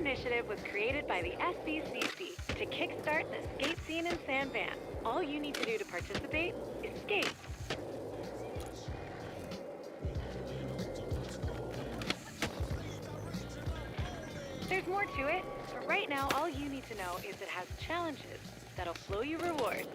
initiative was created by the SBCC to kickstart the skate scene in San Van. All you need to do to participate is skate. There's more to it, but right now all you need to know is it has challenges that'll flow you rewards.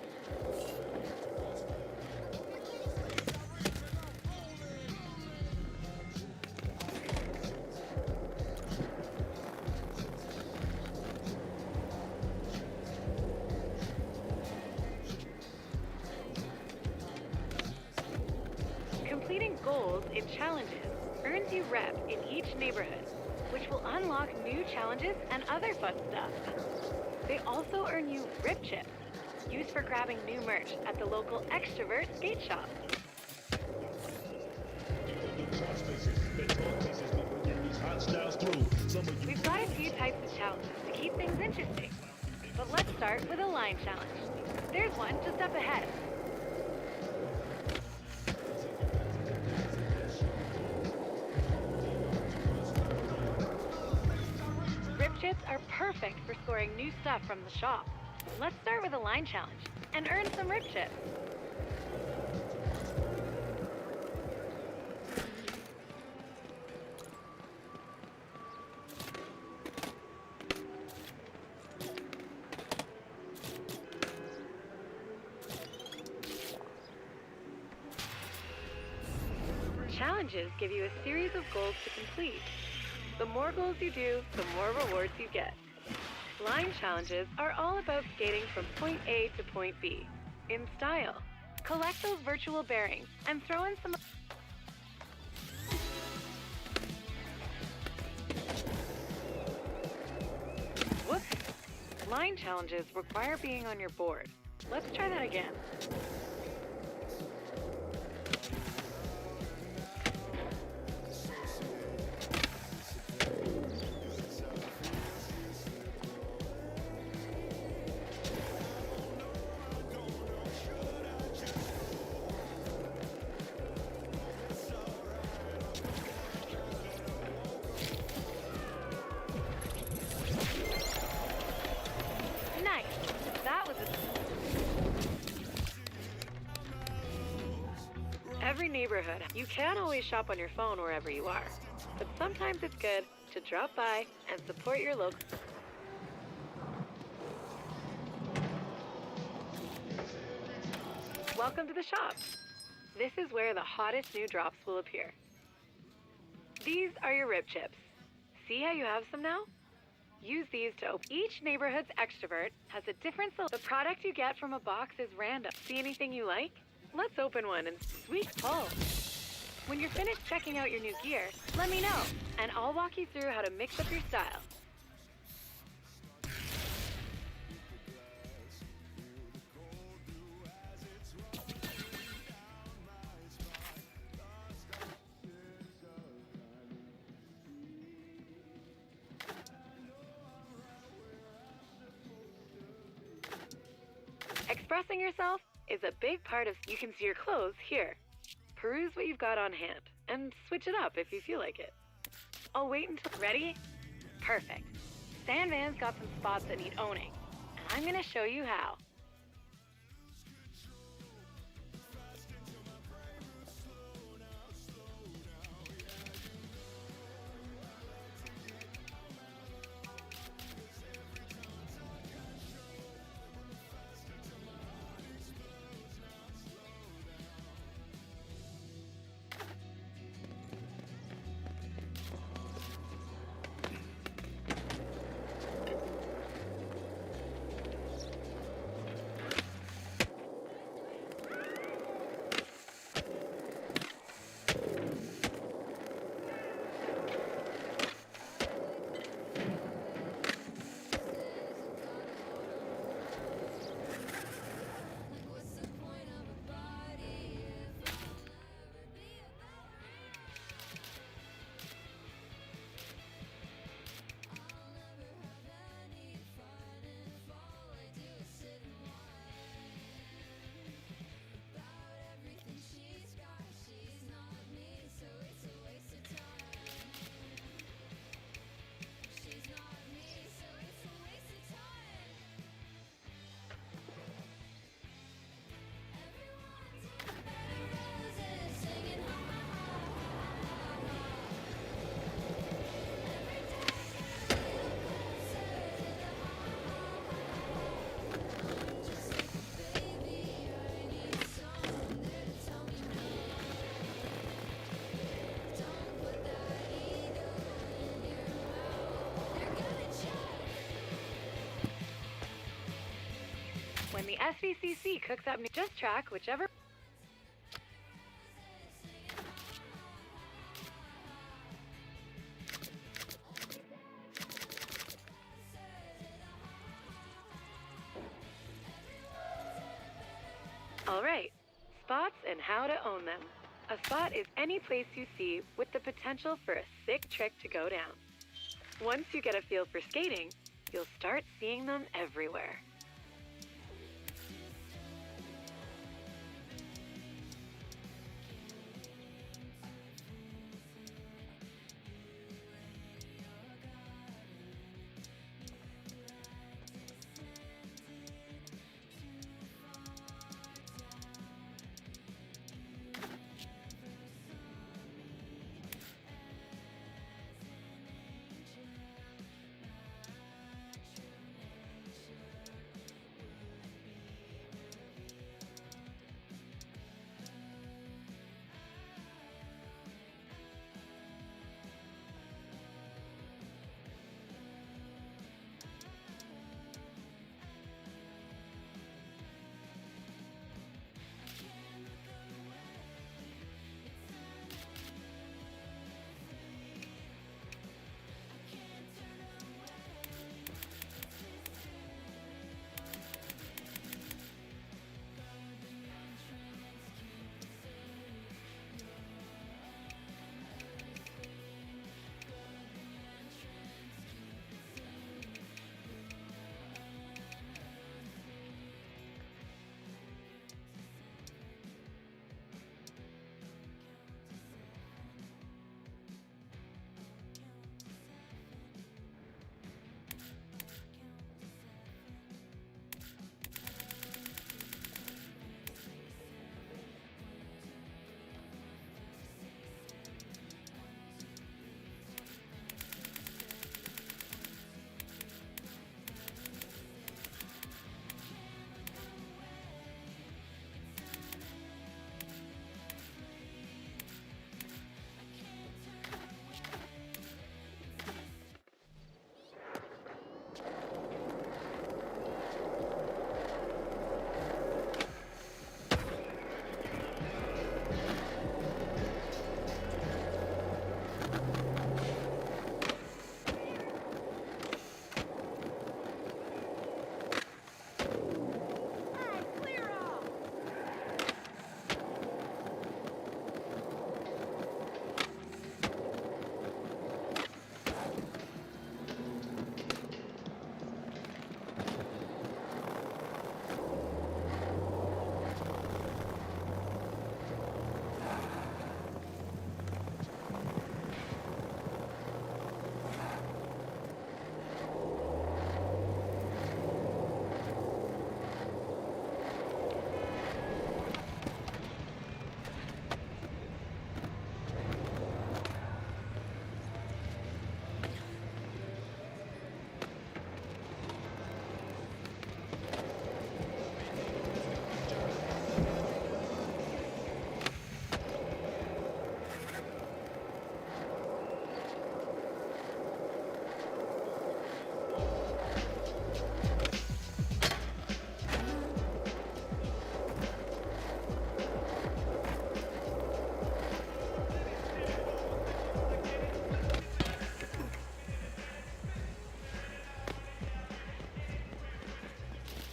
Completing goals in challenges earns you rep in each neighborhood, which will unlock new challenges and other fun stuff. They also earn you Rip Chips, used for grabbing new merch at the local Extrovert skate shop. We've got a few types of challenges to keep things interesting, but let's start with a line challenge. There's one just up ahead. Rip Chips are perfect for scoring new stuff from the shop. Let's start with a line challenge and earn some Rip Chips. Challenges give you a series of goals to complete. The more goals you do, the more rewards you get. Line challenges are all about skating from point A to point B, in style. Collect those virtual bearings and throw in some... Whoops! Line challenges require being on your board. Let's try that again. That was Every neighborhood, you can't always shop on your phone wherever you are, but sometimes it's good to drop by and support your local. Welcome to the shop. This is where the hottest new drops will appear. These are your Rip Chips. See how you have some now? Use these to open. Each neighborhood's Extrovert has a different selection. The product you get from a box is random. See anything you like? Let's open one and sweet pull. When you're finished checking out your new gear, let me know, and I'll walk you through how to mix up your style. Expressing yourself is a big part of... You can see your clothes here. Peruse what you've got on hand and switch it up if you feel like it. I'll wait until... Ready? Perfect. San Van's got some spots that need owning, and I'm gonna show you how. SVCC cooks up new. Just track whichever. All right, spots and how to own them. A spot is any place you see with the potential for a sick trick to go down. Once you get a feel for skating, you'll start seeing them everywhere.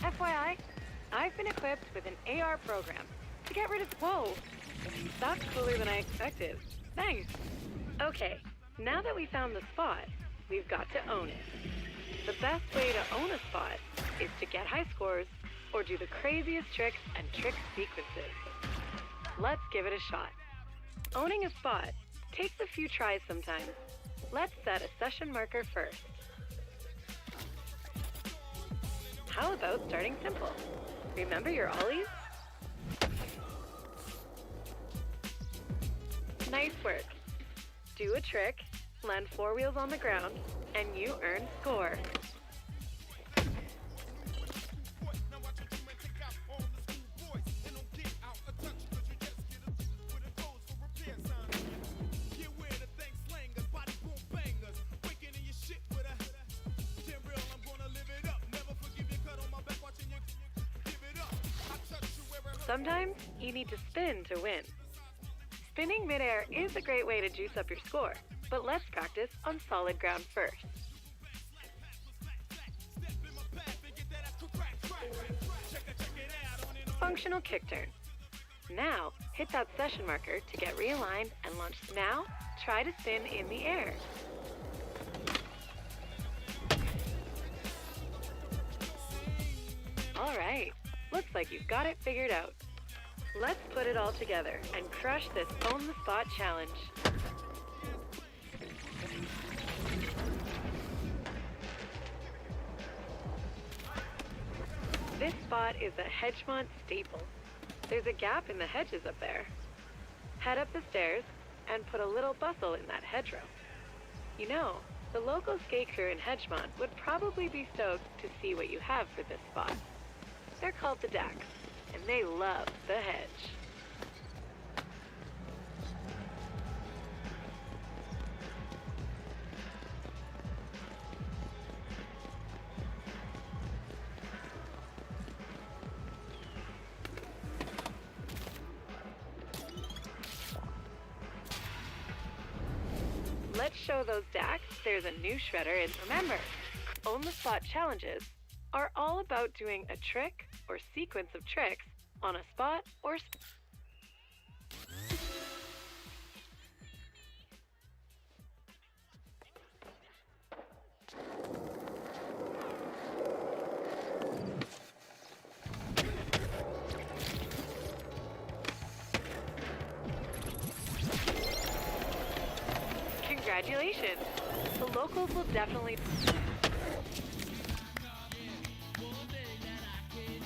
FYI, I've been equipped with an AR program to get rid of... Whoa! That's cooler than I expected. Thanks. Okay, now that we found the spot, we've got to own it. The best way to own a spot is to get high scores or do the craziest tricks and trick sequences. Let's give it a shot. Owning a spot takes a few tries sometimes. Let's set a session marker first. How about starting simple? Remember your ollies? Nice work. Do a trick, land 4 wheels on the ground, and you earn score. Sometimes you need to spin to win. Spinning midair is a great way to juice up your score, but let's practice on solid ground first. Functional kick turn. Now, hit that session marker to get realigned and launch. Now, try to spin in the air. All right, looks like you've got it figured out. Let's put it all together and crush this Own the Spot challenge. This spot is a Hedgemont staple. There's a gap in the hedges up there. Head up the stairs and put a little bustle in that hedgerow. You know, the local skate crew in Hedgemont would probably be stoked to see what you have for this spot. They're called the Dacks, and they love the hedge. Let's show those Dacks there's a new shredder, and remember, Own the Spot challenges are all about doing a trick or sequence of tricks on a spot or Congratulations! The locals will definitely...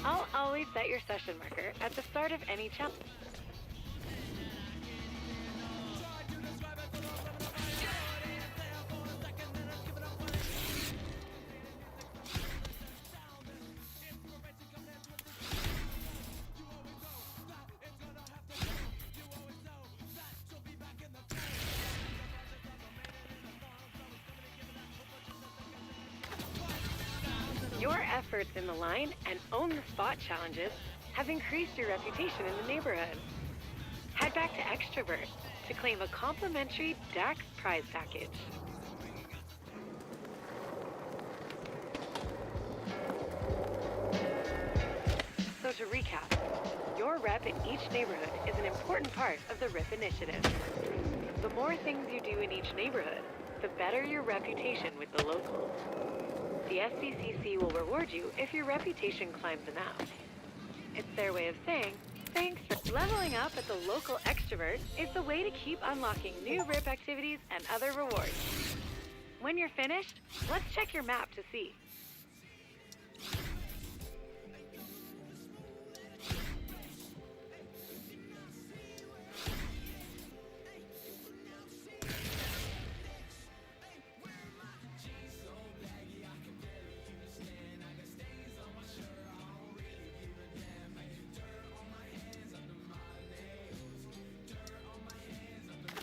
I'll always set your session marker at the start of any challenge. Your efforts in the line and Own the Spot challenges have increased your reputation in the neighborhood. Head back to Extrovert to claim a complimentary DAX prize package. So to recap, your rep in each neighborhood is an important part of the RIP initiative. The more things you do in each neighborhood, the better your reputation with the locals. The SBCC will reward you if your reputation climbs enough. It's their way of saying, thanks for leveling up at the local Extrovert is the way to keep unlocking new RIP activities and other rewards. When you're finished, let's check your map to see.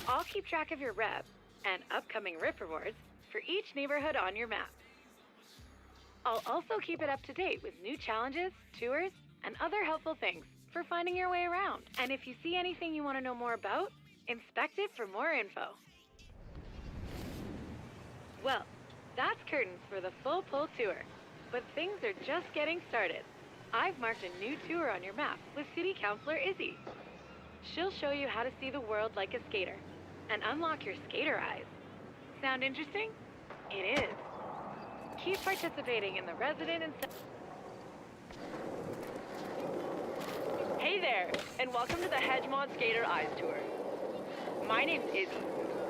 I'll keep track of your rep and upcoming RIP rewards for each neighborhood on your map. I'll also keep it up to date with new challenges, tours, and other helpful things for finding your way around. And if you see anything you want to know more about, inspect it for more info. Well, that's curtains for the full pull tour, but things are just getting started. I've marked a new tour on your map with City Councilor Izzy. She'll show you how to see the world like a skater and unlock your skater eyes. Sound interesting? It is. Keep participating in the resident and... Hey there, and welcome to the Hedgemont Skater Eyes Tour. My name's Izzy.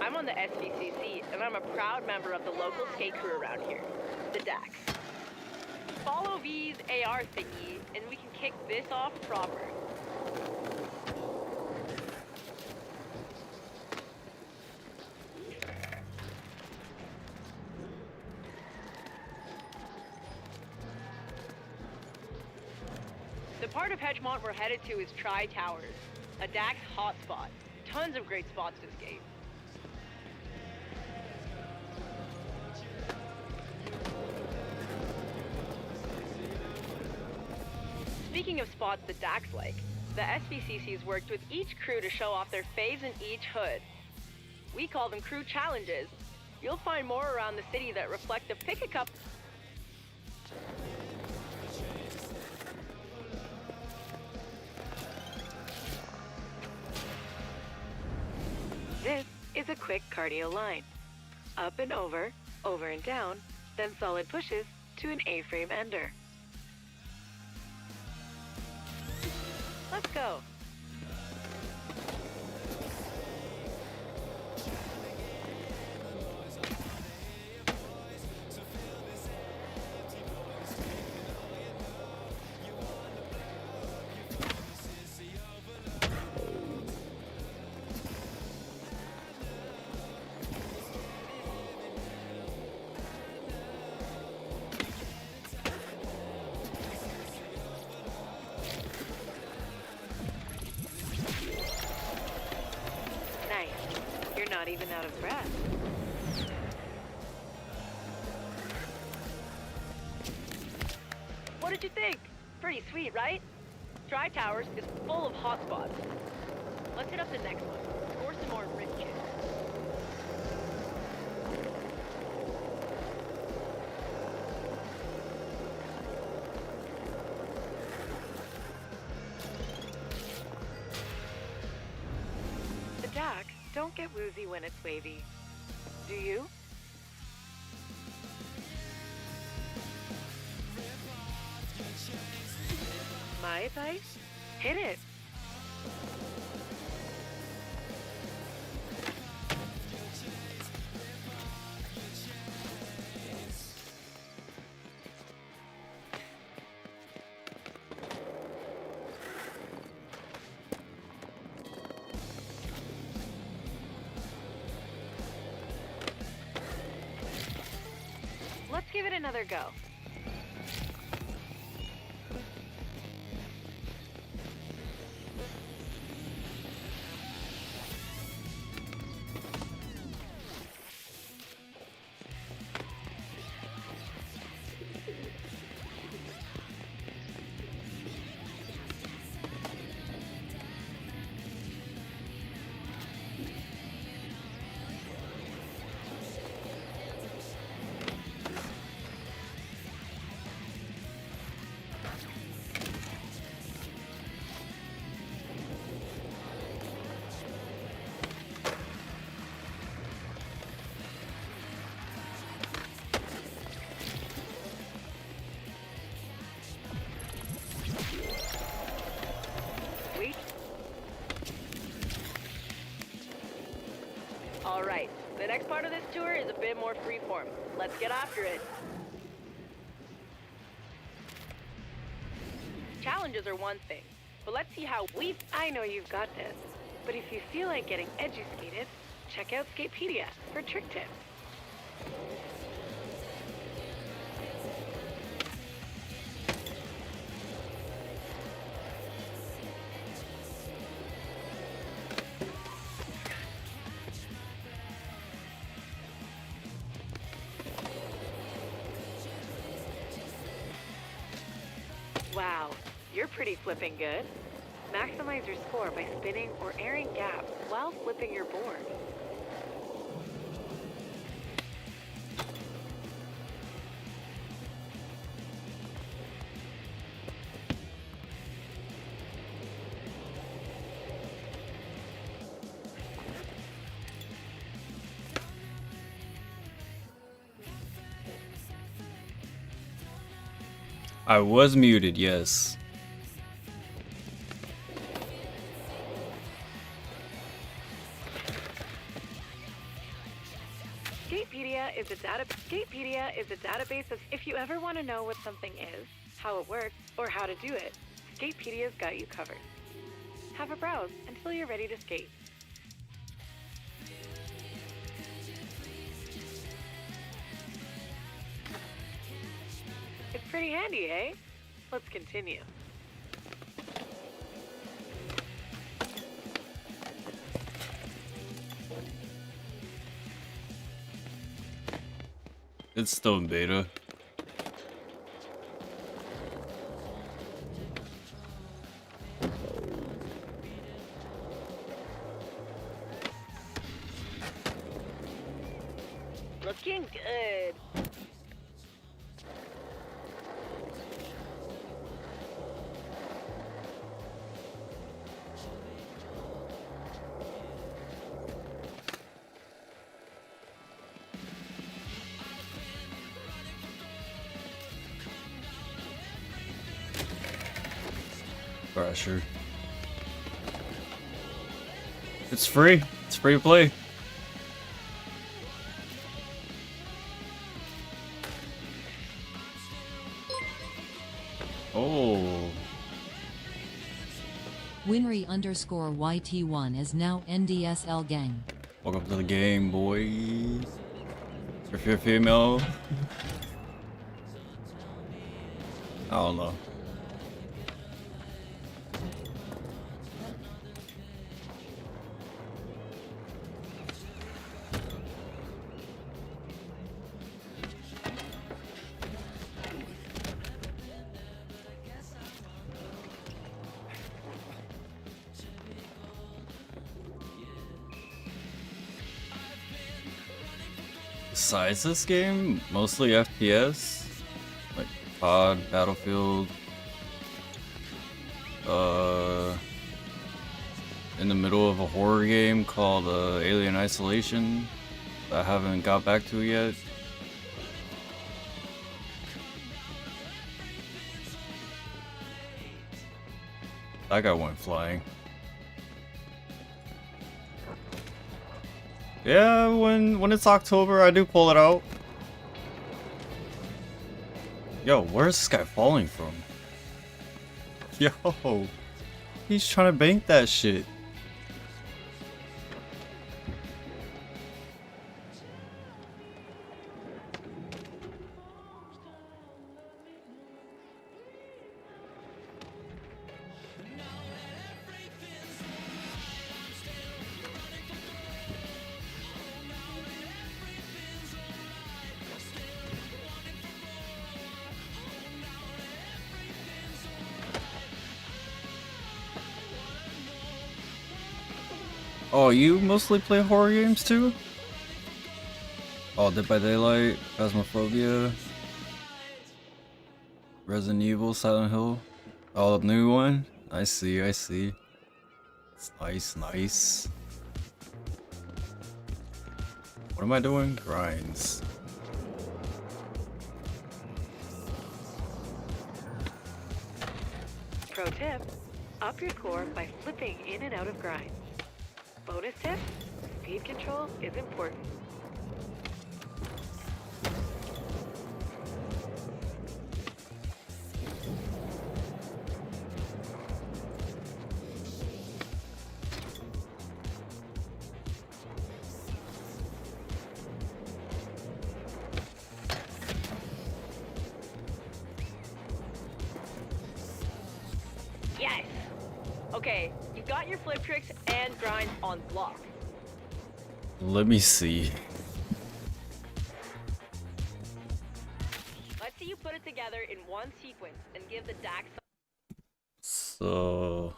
I'm on the SVCC, and I'm a proud member of the local skate crew around here, the Dacks. Follow V's AR thingy, and we can kick this off proper. The part of Hedgemont we're headed to is Tri-Towers, a Dax hotspot. Tons of great spots to skate. Speaking of spots that Dax like, The SVCC's worked with each crew to show off their faves in each hood. We call them crew challenges. You'll find more around the city that reflect the pick a cup. This is a quick cardio line. Up and over and down, then solid pushes to an A-frame ender. Let's go. Nice. You're not even out of breath. What did you think? Pretty sweet, right? Dry Towers is full of hotspots. Let's hit up the next one. Score some more rip chips. The DAC don't get woozy when it's wavy. Do you? My advice? Hit it. Let's give it another go. Sweet. All right, the next part of this tour is a bit more freeform. Let's get after it. Challenges are one thing, but let's see how I know you've got this, but if you feel like getting educated, check out Skatepedia for trick tips. Wow, you're pretty flipping good. Maximize your score by spinning or airing gaps while flipping your board. I was muted, yes. Skatepedia is a database of if you ever want to know what something is, how it works, or how to do it, Skatepedia's got you covered. Have a browse until you're ready to skate. It's pretty handy, eh? Let's continue. It's still in beta. Looking good. Alright, sure. It's free. It's free to play. Oh. Winry_YT1 is now NDSL gang. Welcome to the game, boys. If you're female, I don't know. Besides this game, mostly FPS, like COD, Battlefield. In the middle of a horror game called Alien Isolation that I haven't got back to yet. That guy went flying. Yeah, when it's October, I do pull it out. Yo, where's this guy falling from? Yo, he's trying to bank that shit. Oh, you mostly play horror games too? Oh, Dead by Daylight, Phasmophobia, Resident Evil, Silent Hill. Oh, the new one? I see, I see. It's nice, nice. What am I doing? Grinds. Pro tip, up your score by flipping in and out of grinds. Bonus tip, speed control is important. Yes! Okay, you got your flip tricks and grinds on block. Let me see. Let's see you put it together in one sequence and give the DAC So,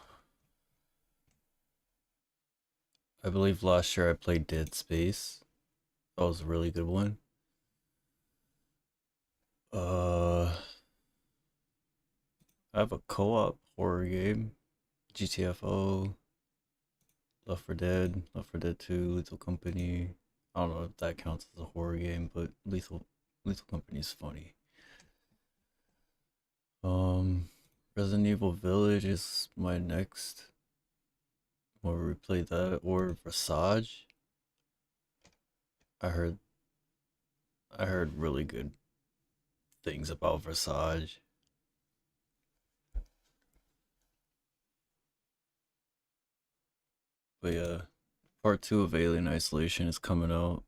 I believe last year I played Dead Space. That was a really good one. I have a co-op horrr game, GTFO, Left 4 Dead, Left 4 Dead 2, Lethal Company. I don't know if that counts as a horror game, but Lethal Company is funny. Resident Evil Village is my next. We'll replay that, or Visage. I heard really good things about Visage. But yeah, part 2 of Alien Isolation is coming out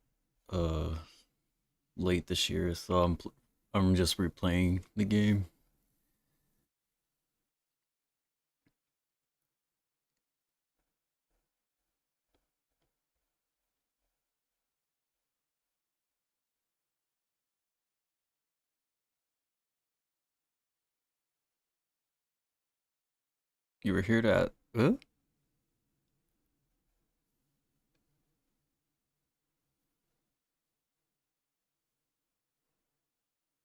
late this year, so I'm just replaying the game. You were here to huh?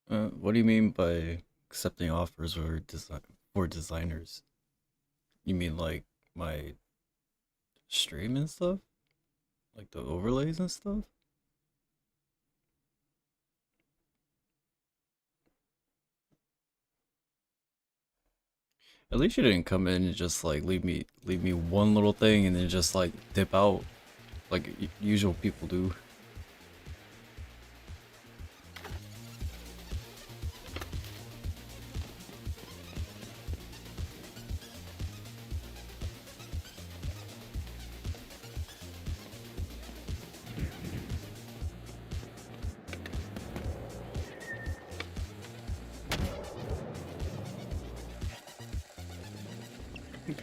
What do you mean by accepting offers or for designers? You mean like my stream and stuff? Like the overlays and stuff? At least you didn't come in and just like leave me one little thing and then just like dip out like usual people do.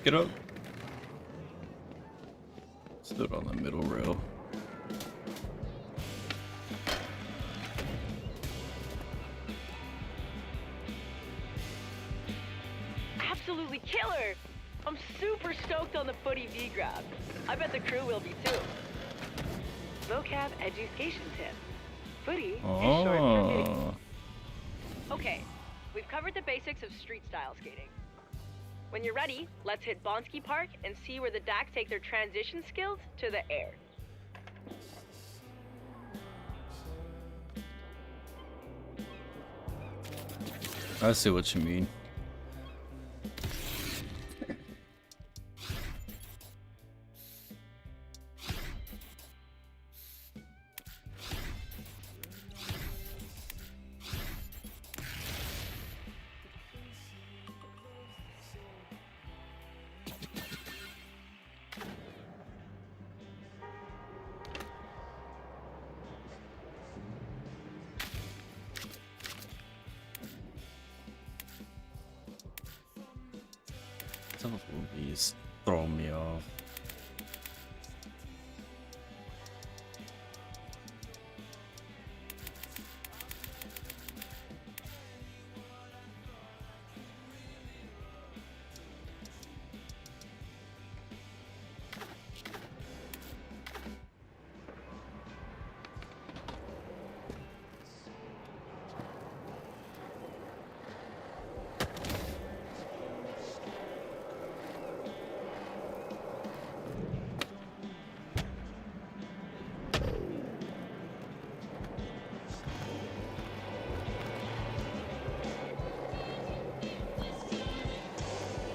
Get up. Stood on the middle rail. Absolutely killer! I'm super stoked on the footy V-grab. I bet the crew will be too. Vocab education tip. Footy is short for footy. Oh. Okay, we've covered the basics of street style skating. When you're ready, let's hit Bonsky Park and see where the Dax take their transition skills to the air. I see what you mean. Some of movies throw me off.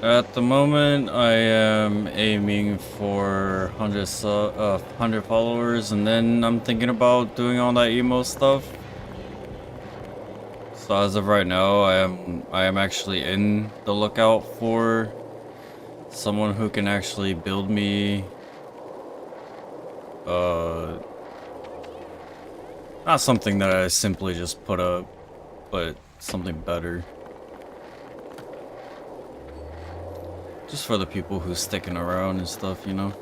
At the moment, I am aiming for 100 followers, and then I'm thinking about doing all that emo stuff. So as of right now, I am actually in the lookout for someone who can actually build me not something that I simply just put up, but something better. Just for the people who's sticking around and stuff, you know?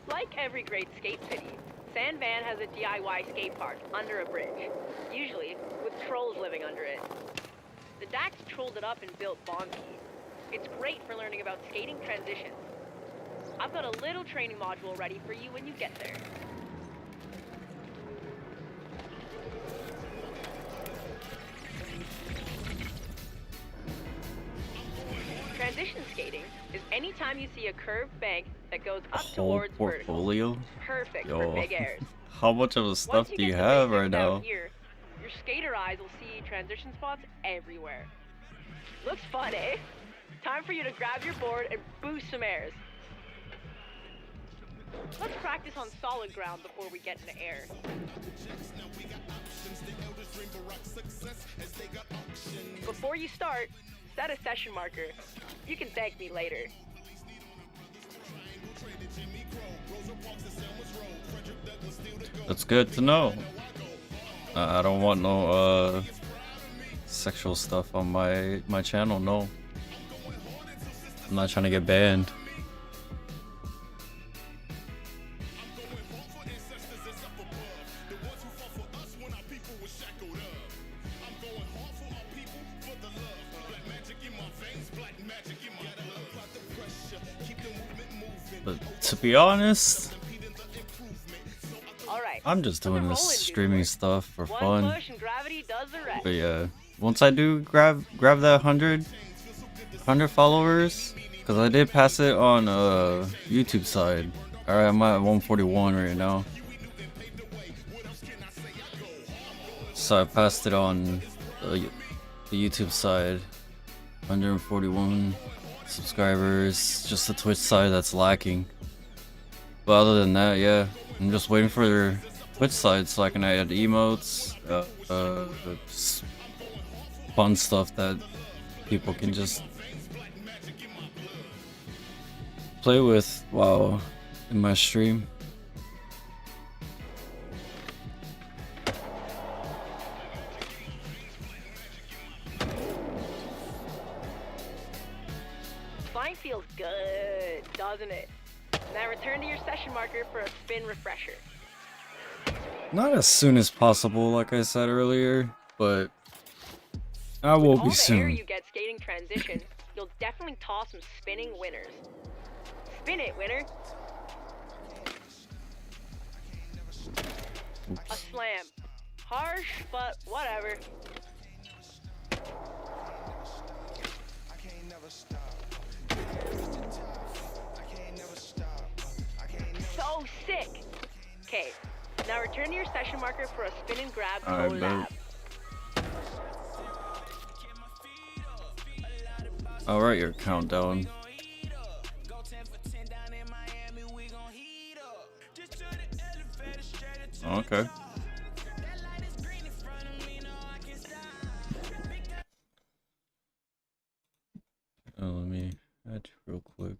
Like every great skate city, San Van has a DIY skate park under a bridge, usually with trolls living under it. The Dax trolled it up and built Bonsky. It's great for learning about skating transitions. I've got a little training module ready for you when you get there. Transition skating is anytime you see a curved bank that goes up Whole towards vertical. portfolio? Perfect Yo. for big airs. How much of the stuff Once do you get the have basics right down now? Here, your skater eyes will see transition spots everywhere. Looks fun, eh? Time for you to grab your board and boost some airs. Let's practice on solid ground before we get into air. Before you start, set a session marker. You can thank me later. That's good to know. I don't want no sexual stuff on my channel, no. I'm not trying to get banned. But to be honest, I'm just doing this streaming stuff for fun. But yeah, once I do grab that 100 followers, because I did pass it on YouTube side. Alright, I'm at 141 right now. So I passed it on the YouTube side. 141 subscribers. Just the Twitch side that's lacking. But other than that, yeah, I'm just waiting for their Twitch side so I can add emotes, just fun stuff that people can just play with while in my stream. Flying feels good, doesn't it? Now return to your session marker for a spin refresher. Not as soon as possible, like I said earlier, but I will be soon. All the air you get skating transition, you'll definitely toss some spinning winners. Spin it, winner. Oops. A slam. Harsh, but whatever. So sick! Okay, now return to your session marker for a spin and grab collab. I'll write your countdown. Okay. Let me add you real quick.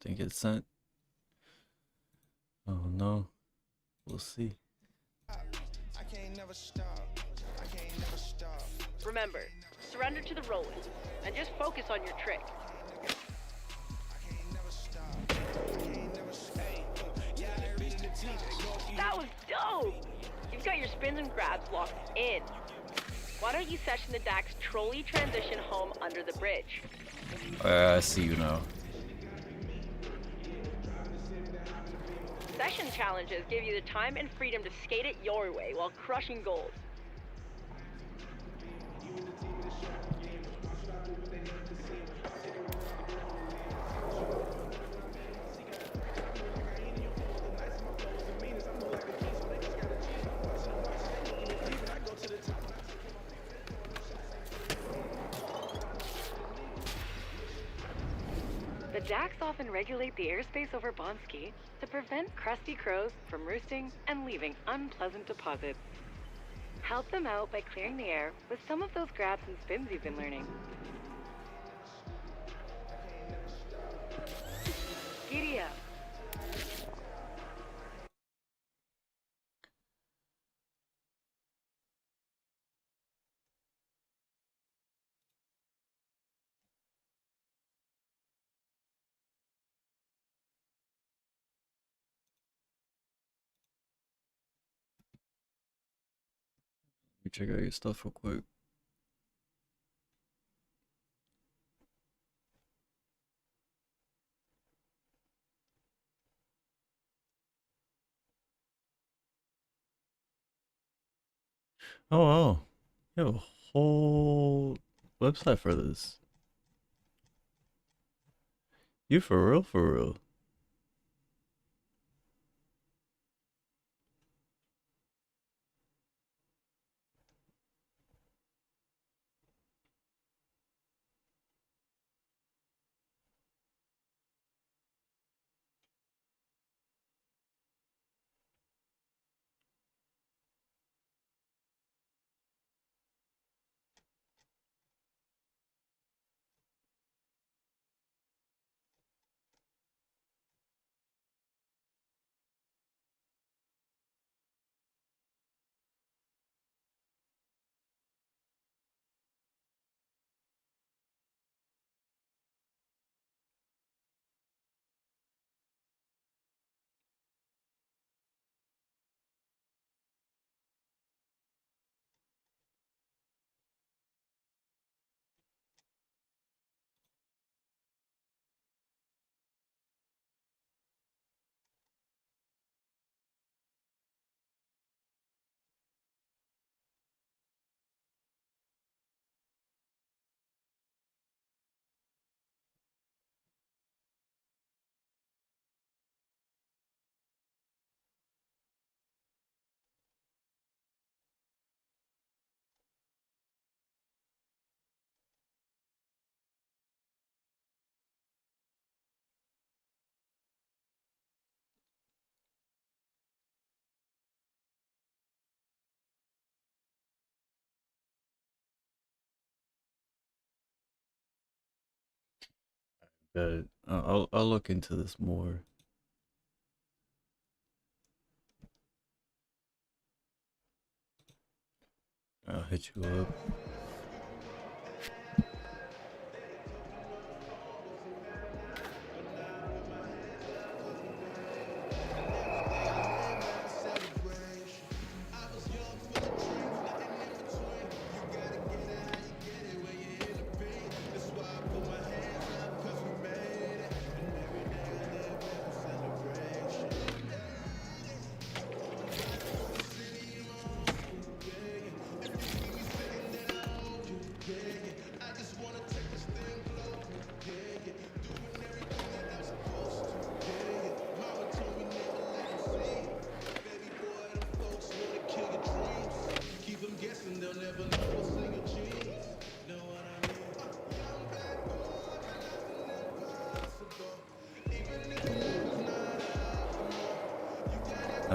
Think it's sent. Oh no. We'll see. Remember, surrender to the rolling, and just focus on your trick. That was dope! You've got your spins and grabs locked in. Why don't you session the Dax trolley transition home under the bridge? I see you now. Session challenges give you the time and freedom to skate it your way while crushing goals. The Dax often regulate the airspace over Bonski to prevent crusty crows from roosting and leaving unpleasant deposits. Help them out by clearing the air with some of those grabs and spins you've been learning. Giddy up. Let me check out your stuff real quick. Oh wow. You have a whole website for this. You for real, for real. But I'll look into this more. I'll hit you up.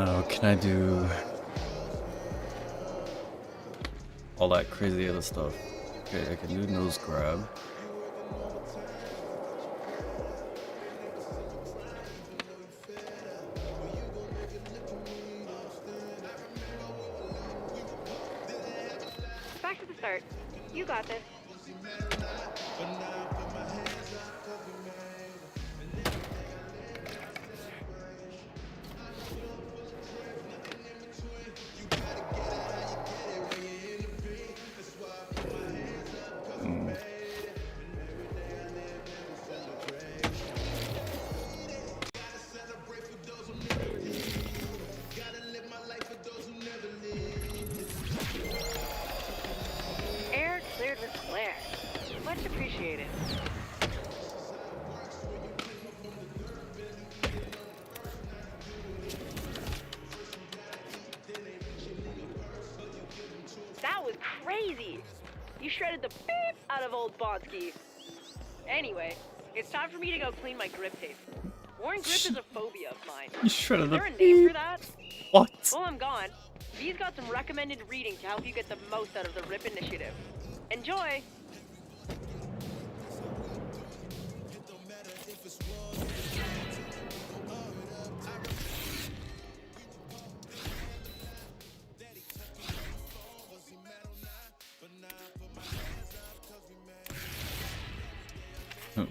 Oh, can I do all that crazy other stuff? Okay, I can do nose grab. Back to the start. You got this. Air cleared with flair. Much appreciated. That was crazy! You shredded the beep out of old Bonsky. Anyway, it's time for me to go clean my grip tape. Worn grip is a phobia of mine. You shredded Is the there a name for that? What? While I'm gone, V's got some recommended reading to help you get the most out of the RIP initiative. Enjoy!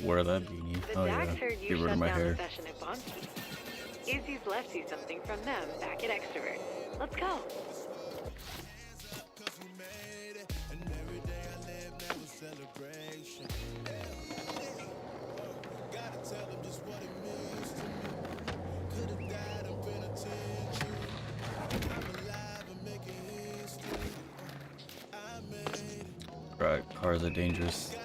Wear that beanie. The Oh yeah. Dax heard you Get rid shut of my down hair. the session at Bonsky. Izzy's left you something from them back at Extrovert. Let's go. Right, cars are dangerous.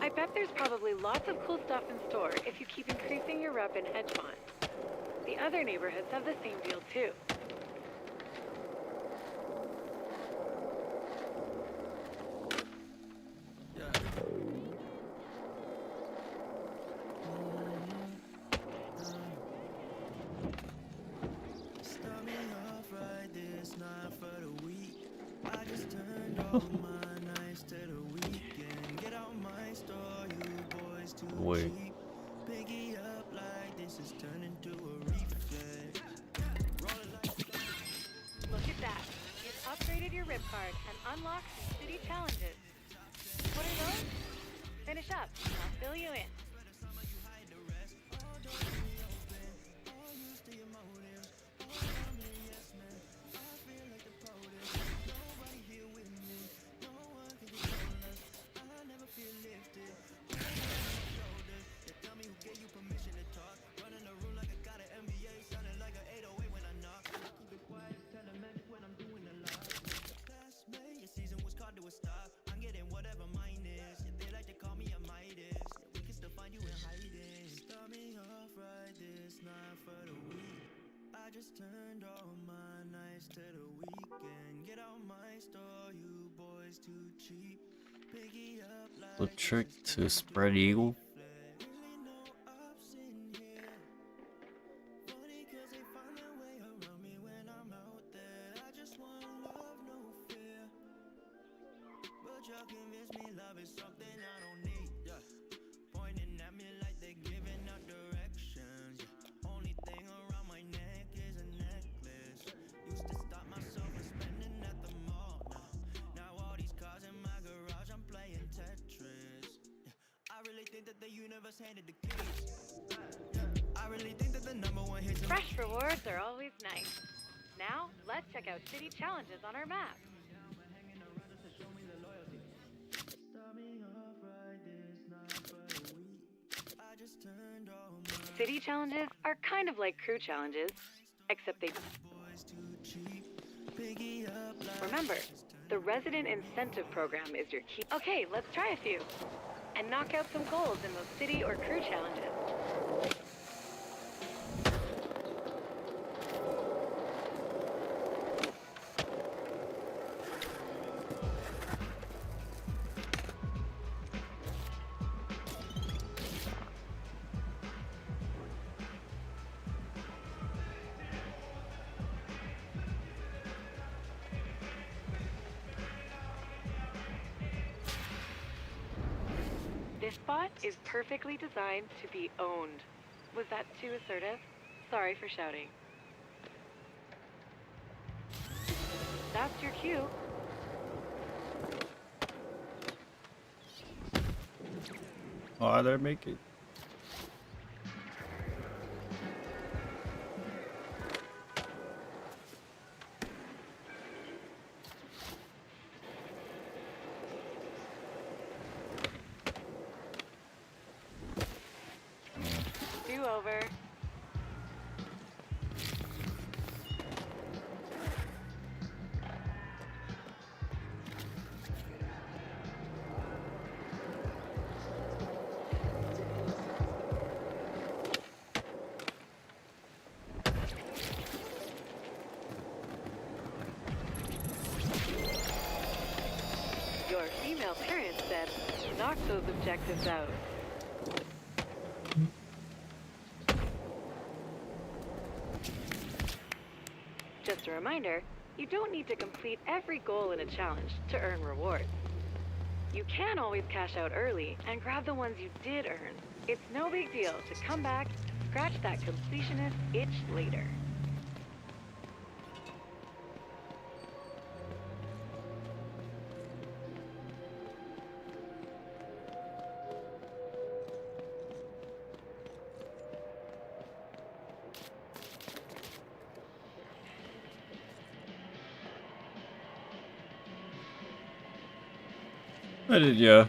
I bet there's probably lots of cool stuff in store if you keep increasing your rep in Hedgemont. The other neighborhoods have the same deal too. Wait. Look at that. You've upgraded your rip card and unlocked some city challenges. What are those? Finish up. I'll fill you in. The trick to spread eagle. Fresh rewards are always nice. Now, let's check out city challenges on our map. City challenges are kind of like crew challenges, except they... Remember, the resident incentive program is your key. Okay, let's try a few. And knock out some goals in those city or crew challenges. This spot is perfectly designed to be owned. Was that too assertive? Sorry for shouting. That's your cue. Oh, there, make it. Do over. Your female parent said, knock those objectives out. Just a reminder, you don't need to complete every goal in a challenge to earn rewards. You can always cash out early and grab the ones you did earn. It's no big deal to come back to scratch that completionist itch later. I did, yeah.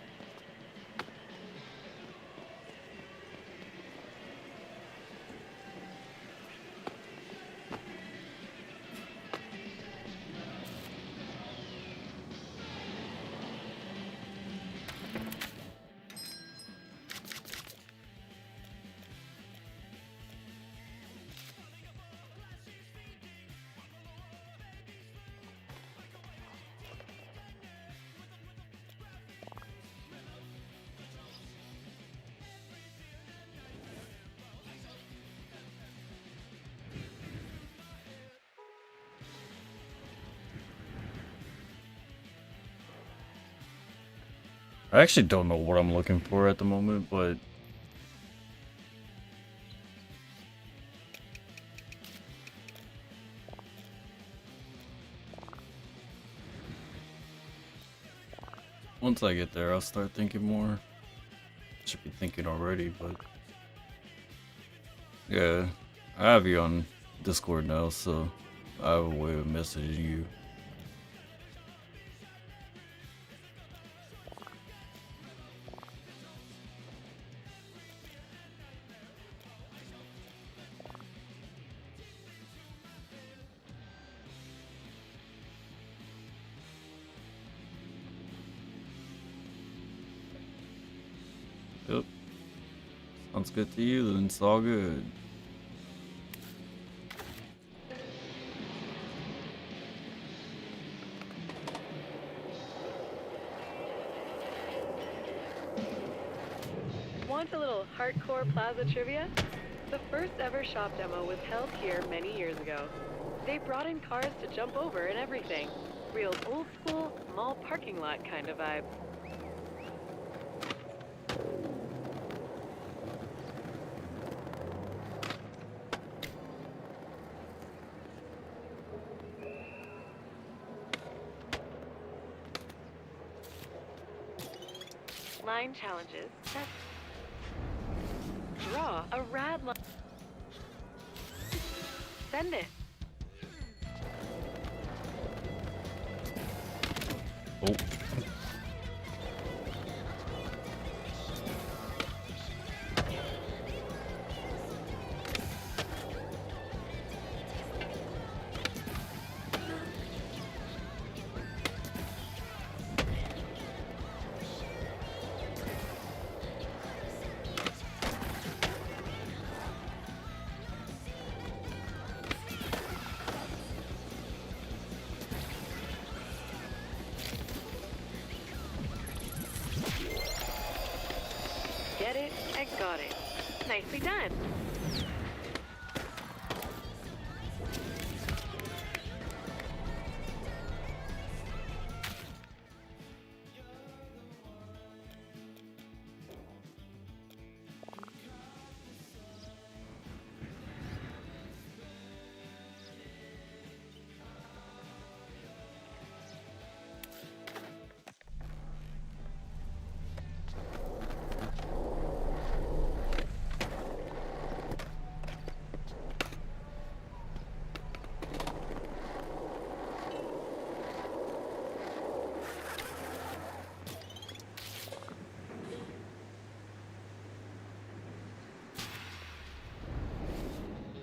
I actually don't know what I'm looking for at the moment, but once I get there, I'll start thinking more. Should be thinking already, but yeah, I have you on Discord now, so I have a way of messaging you. Yep. Sounds good to you, then it's all good. Want a little hardcore plaza trivia? The first ever shop demo was held here many years ago. They brought in cars to jump over and everything. Real old school, mall parking lot kind of vibe. Line challenges. Draw a rad line. Send it. Oh. Get it and got it. Nicely done.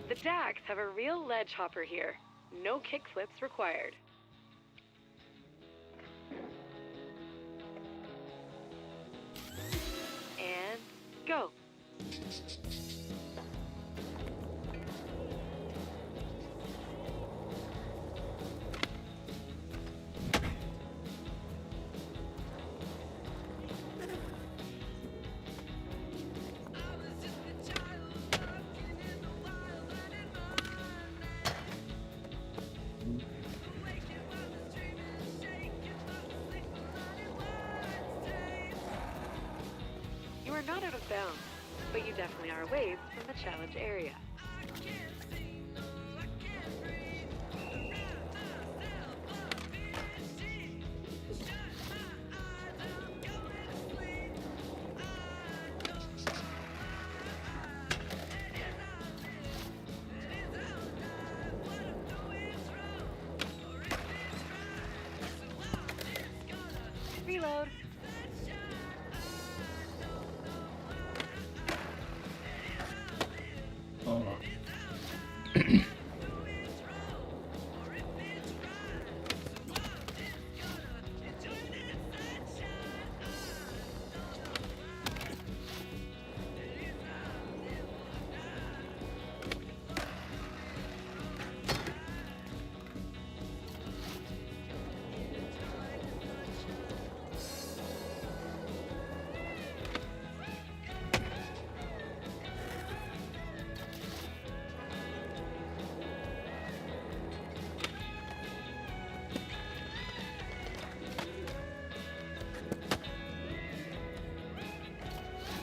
The Dax have a real ledge hopper here. No kick flips required. And go. You are not out of bounds, but you definitely are a ways from the challenge area. Reload. Oh.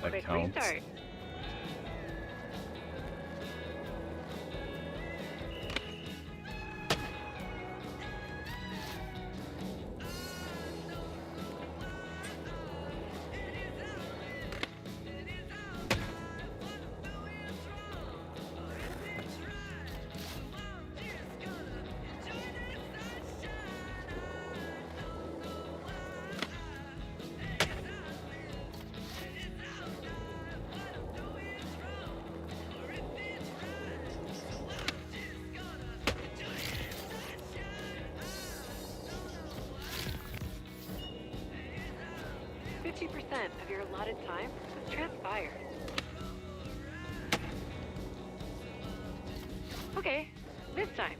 That Quick counts. restart. Of your allotted time has transpired. Okay, this time.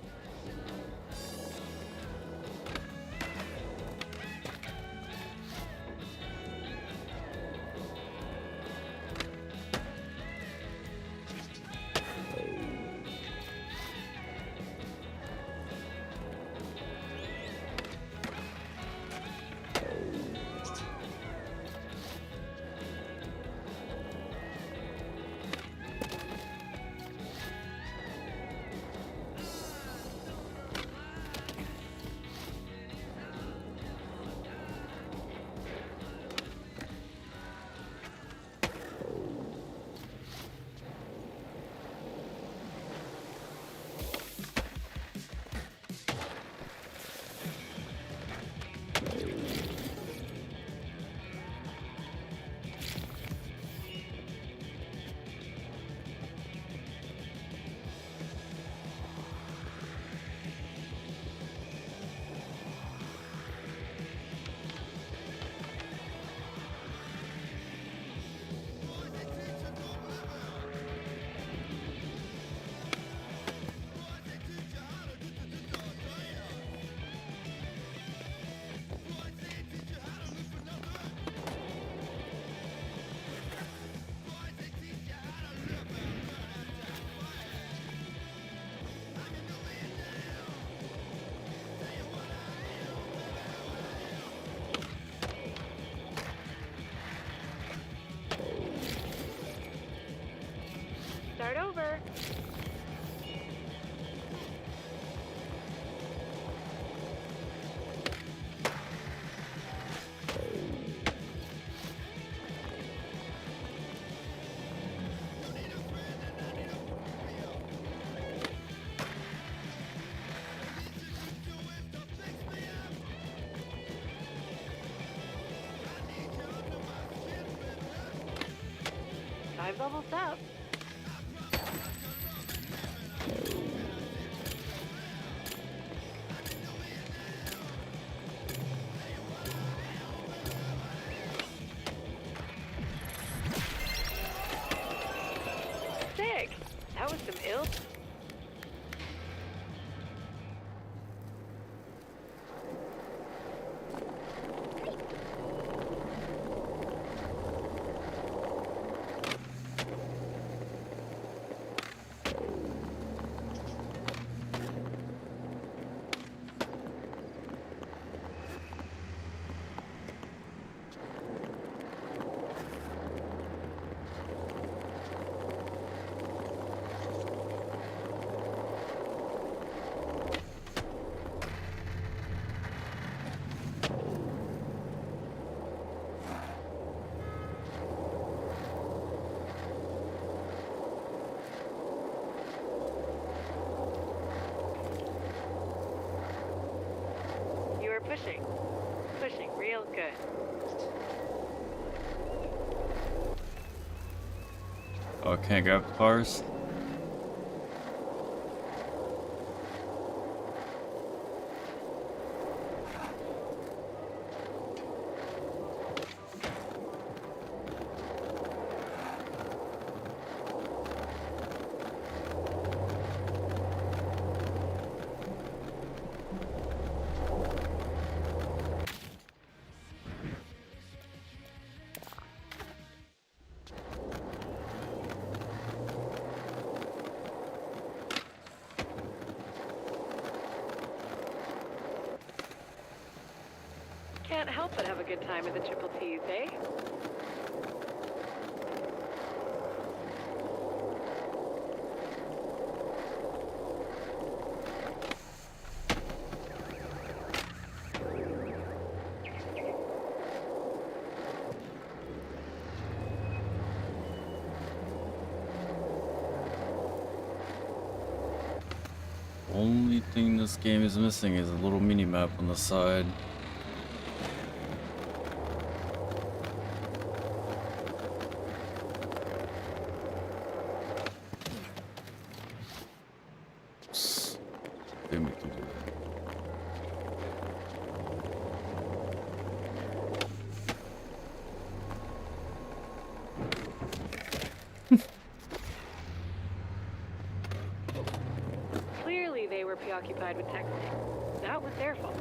5 levels up. Sick! That was some ill. Pushing. Pushing real good. Oh, I can't grab the cars? Can't help but have a good time at the Triple T's, eh? Only thing this game is missing is a little mini map on the side. They make you do that. Clearly they were preoccupied with texting. That was their fault.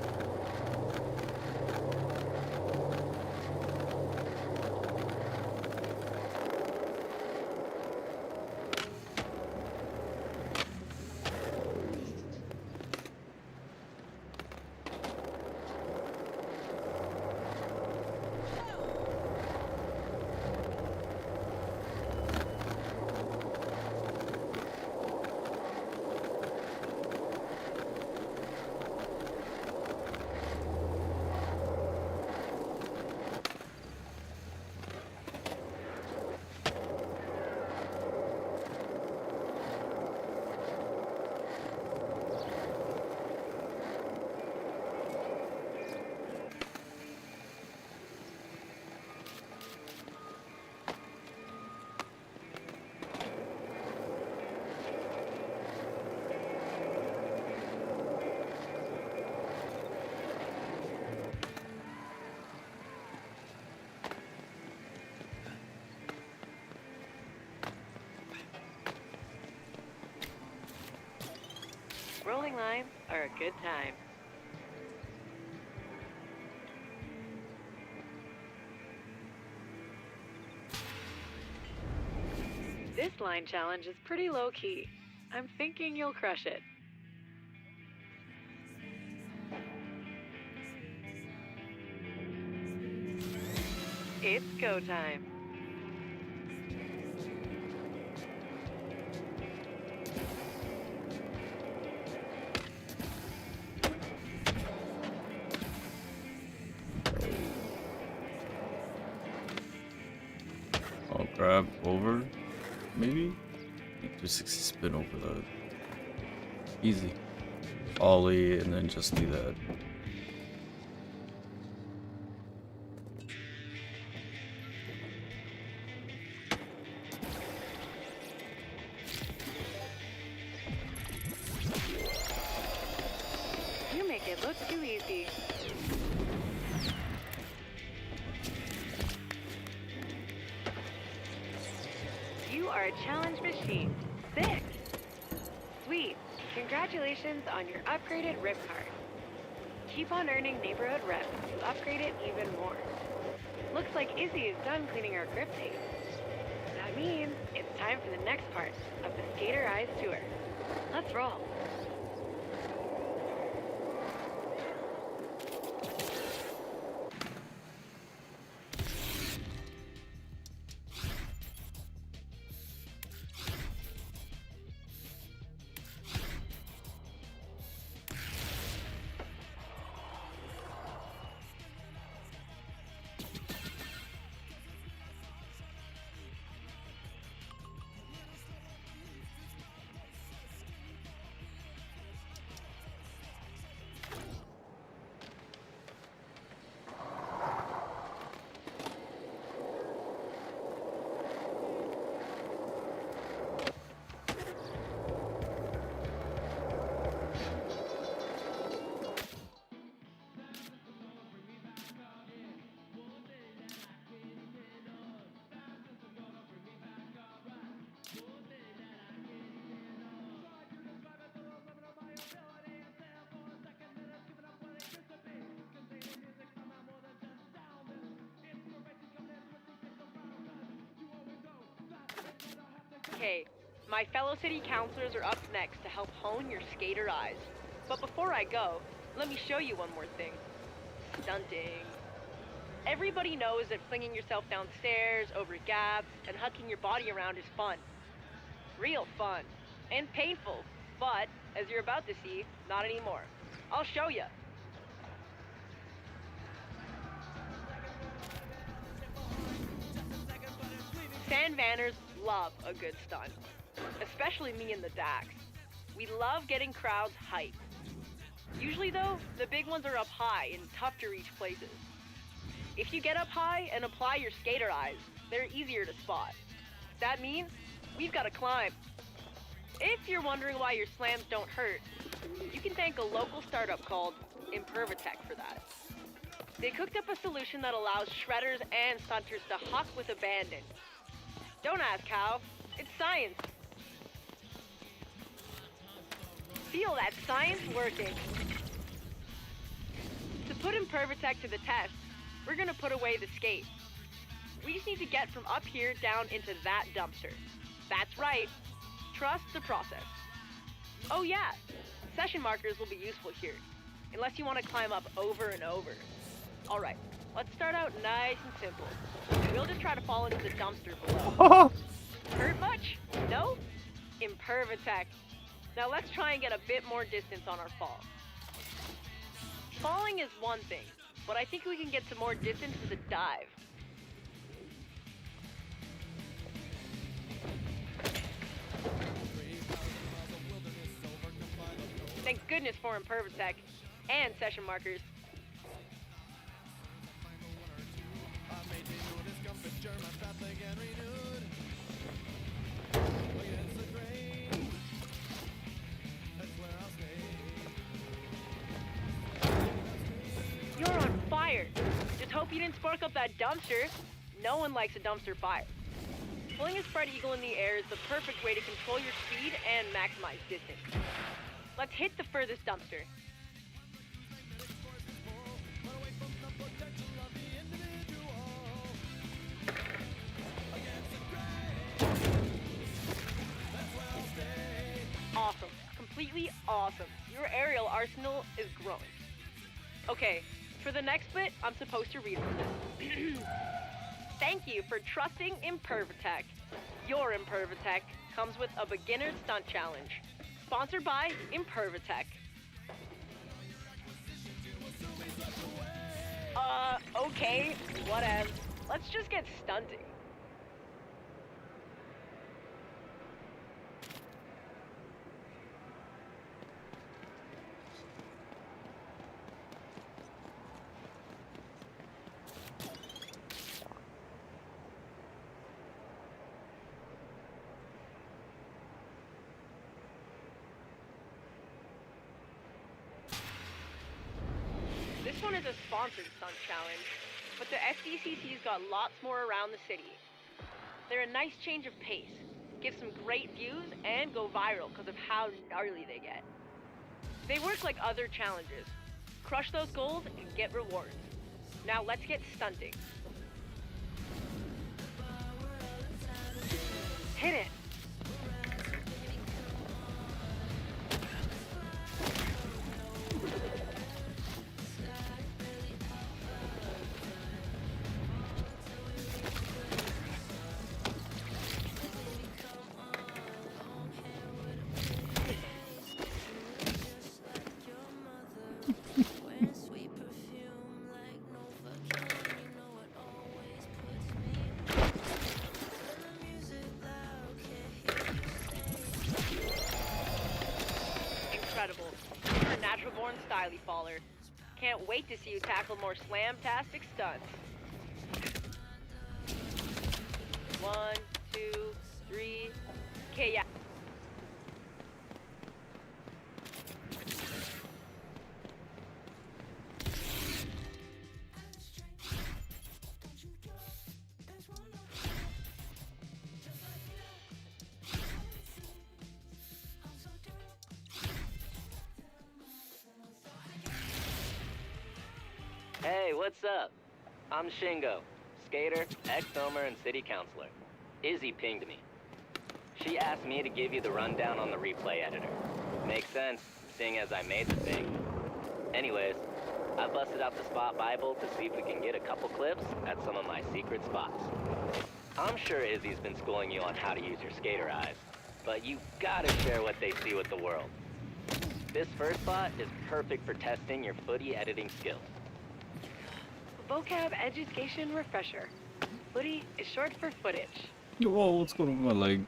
Rolling lines are a good time. This line challenge is pretty low-key. I'm thinking you'll crush it. It's go time. I'll grab over, maybe? 360 spin over that. Easy. Ollie, and then just do that. see. You are a challenge machine. Sick. Sweet. Congratulations on your upgraded rip card. Keep on earning neighborhood reps to upgrade it even more. Looks like Izzy is done cleaning our grip tape. That means it's time for the next part of the Skater Eyes tour. Let's roll. Okay, my fellow city councilors are up next to help hone your skater eyes. But before I go, let me show you one more thing. Stunting. Everybody knows that flinging yourself downstairs, over gaps, and hucking your body around is fun. Real fun. And painful. But, as you're about to see, not anymore. I'll show you. Sandvanners love a good stunt. Especially me and the Dax. We love getting crowds hyped. Usually though, the big ones are up high and tough to reach places. If you get up high and apply your skater eyes, they're easier to spot. That means we've got to climb. If you're wondering why your slams don't hurt, you can thank a local startup called Impervatech for that. They cooked up a solution that allows shredders and stunters to huck with abandon. Don't ask how, it's science. Feel that science working. To put Impervatech to the test, we're gonna put away the skate. We just need to get from up here down into that dumpster. That's right. Trust the process. Oh yeah, session markers will be useful here, unless you want to climb up over and over. All right, let's start out nice and simple. We'll just try to fall into the dumpster below. Hurt much? No? Impervatech. Now let's try and get a bit more distance on our fall. Falling is one thing, but I think we can get some more distance with a dive. Thank goodness for Impervatech and session markers. You're on fire. Just hope you didn't spark up that dumpster. No one likes a dumpster fire. Pulling a spread eagle in the air is the perfect way to control your speed and maximize distance. Let's hit the furthest dumpster. Awesome. Completely awesome. Your aerial arsenal is growing. Okay, for the next bit, I'm supposed to read from this. Thank you for trusting Impervatech. Your Impervatech comes with a beginner stunt challenge. Sponsored by Impervatech. Okay, whatever. Let's just get stunting. This one is a sponsored stunt challenge, but the SDCC's got lots more around the city. They're a nice change of pace, give some great views, and go viral because of how gnarly they get. They work like other challenges. Crush those goals and get rewards. Now let's get stunting. Hit it. Incredible. You're a natural-born styly faller. Can't wait to see you tackle more slam-tastic stunts. 1, 2, 3. Okay, yeah. Hey, what's up? I'm Shingo, skater, ex-filmer, and city councilor. Izzy pinged me. She asked me to give you the rundown on the replay editor. Makes sense, seeing as I made the thing. Anyways, I busted out the Spot Bible to see if we can get a couple clips at some of my secret spots. I'm sure Izzy's been schooling you on how to use your skater eyes, but you gotta share what they see with the world. This first spot is perfect for testing your footy editing skills. Vocab education refresher. Footy is short for footage. Whoa, what's going on with my leg?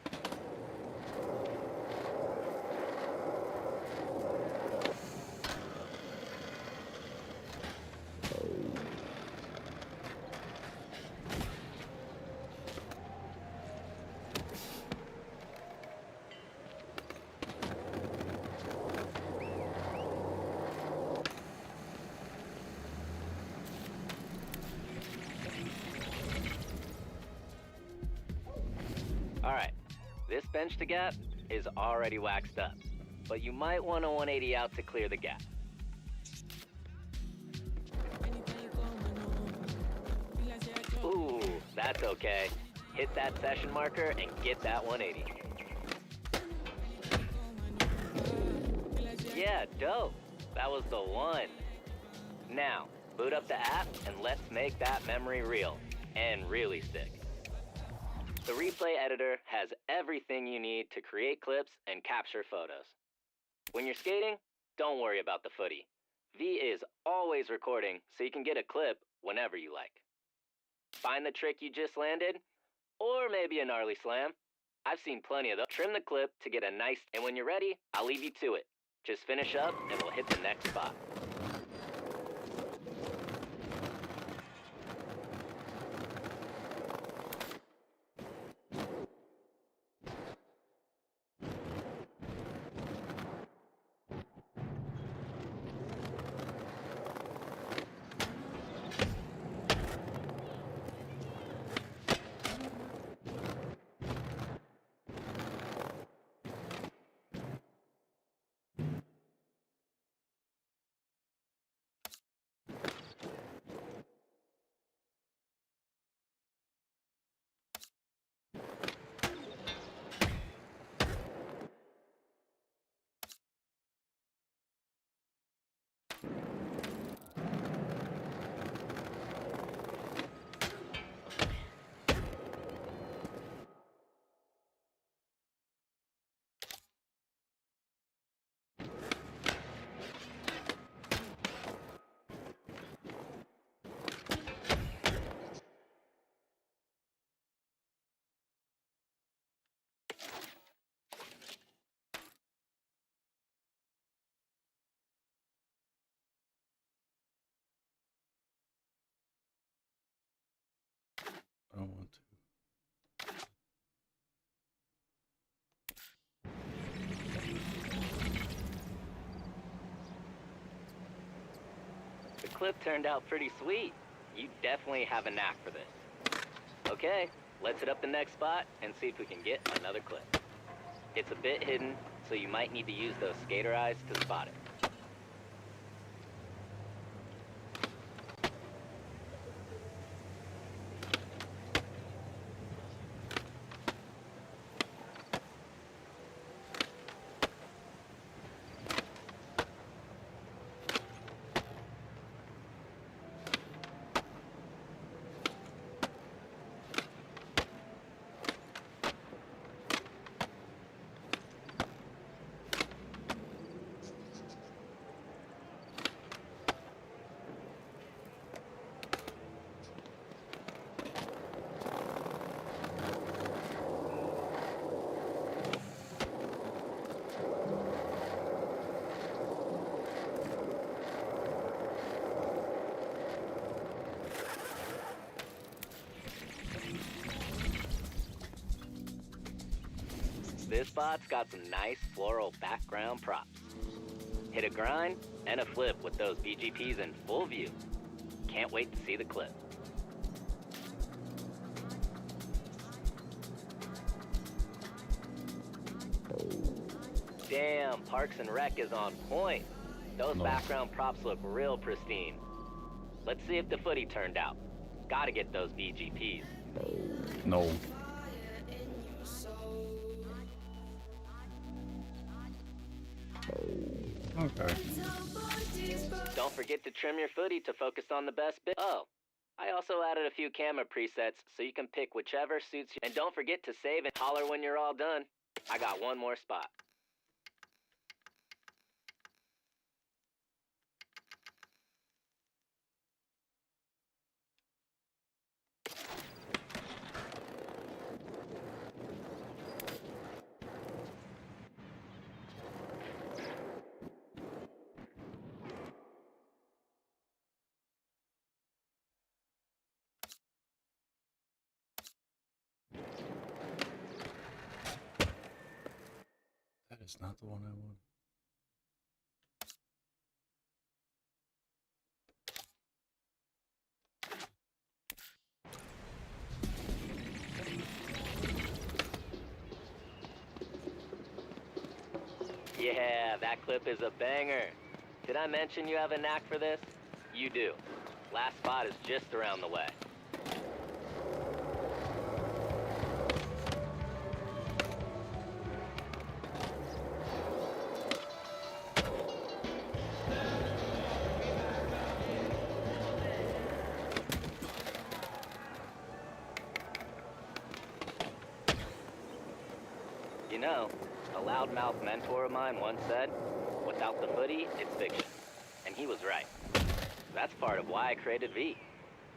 Alright, this bench to gap is already waxed up, but you might want a 180 out to clear the gap. Ooh, that's okay. Hit that session marker and get that 180. Yeah, dope. That was the one. Now, boot up the app and let's make that memory real and really stick. The replay editor has everything you need to create clips and capture photos. When you're skating, don't worry about the footy. V is always recording so you can get a clip whenever you like. Find the trick you just landed, or maybe a gnarly slam. I've seen plenty of those. Trim the clip to get a nice, and when you're ready, I'll leave you to it. Just finish up and we'll hit the next spot. clip turned out pretty sweet. You definitely have a knack for this. Okay, let's hit up the next spot and see if we can get another clip. It's a bit hidden, so you might need to use those skater eyes to spot it. This spot's got some nice floral background props. Hit a grind and a flip with those BGPs in full view. Can't wait to see the clip. Damn, Parks and Rec is on point. Those background props look real pristine. Let's see if the footy turned out. Gotta get those BGPs. No. Okay. Don't forget to trim your footy to focus on the best bit. Oh, I also added a few camera presets so you can pick whichever suits you. And don't forget to save and holler when you're all done. I got one more spot. That is not the one I want. Yeah, that clip is a banger. Did I mention you have a knack for this? You do. Last spot is just around the way. You know, a loudmouth mentor of mine once said, without the footy, it's fiction. And he was right. That's part of why I created V.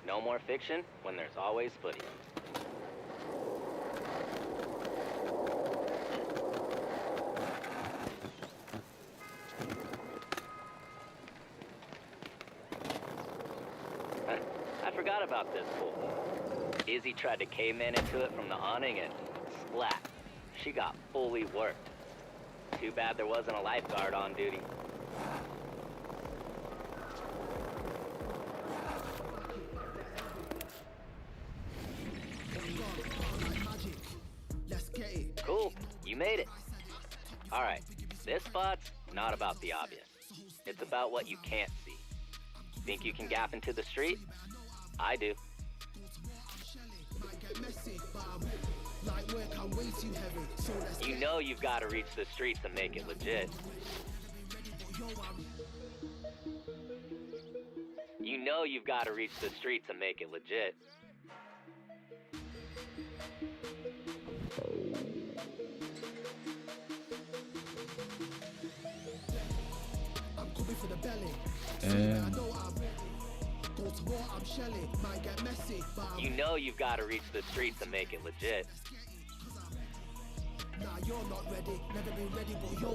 No more fiction when there's always footy. I forgot about this pool. Izzy tried to caveman into it from the awning and splat. She got fully worked. Too bad there wasn't a lifeguard on duty. Cool, you made it. All right, this spot's not about the obvious. It's about what you can't see. Think you can gap into the street? I do. You know you've got to reach the streets and make it legit. You know you've got to reach the streets and make it legit. I'm coming for the belly. And Go to war, I'm shelling. Might get messy, but You know you've got to reach the streets and make it legit. nah, you're not ready. Never been ready, but yo,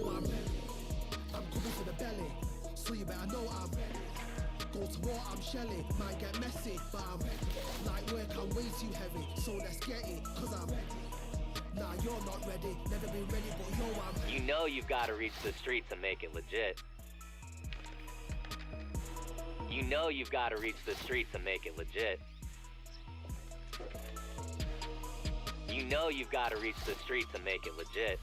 I'm coming for the belly. So you better know I'm go to war, I'm shelling. Might get messy, but light work, I'm way too heavy. So let's get it, cause nah, you're not ready. Never been ready, but yo, You know you've got to reach the streets and make it legit. You You know you've got to reach the streets and make it legit. You know you've got to reach the streets and make it legit.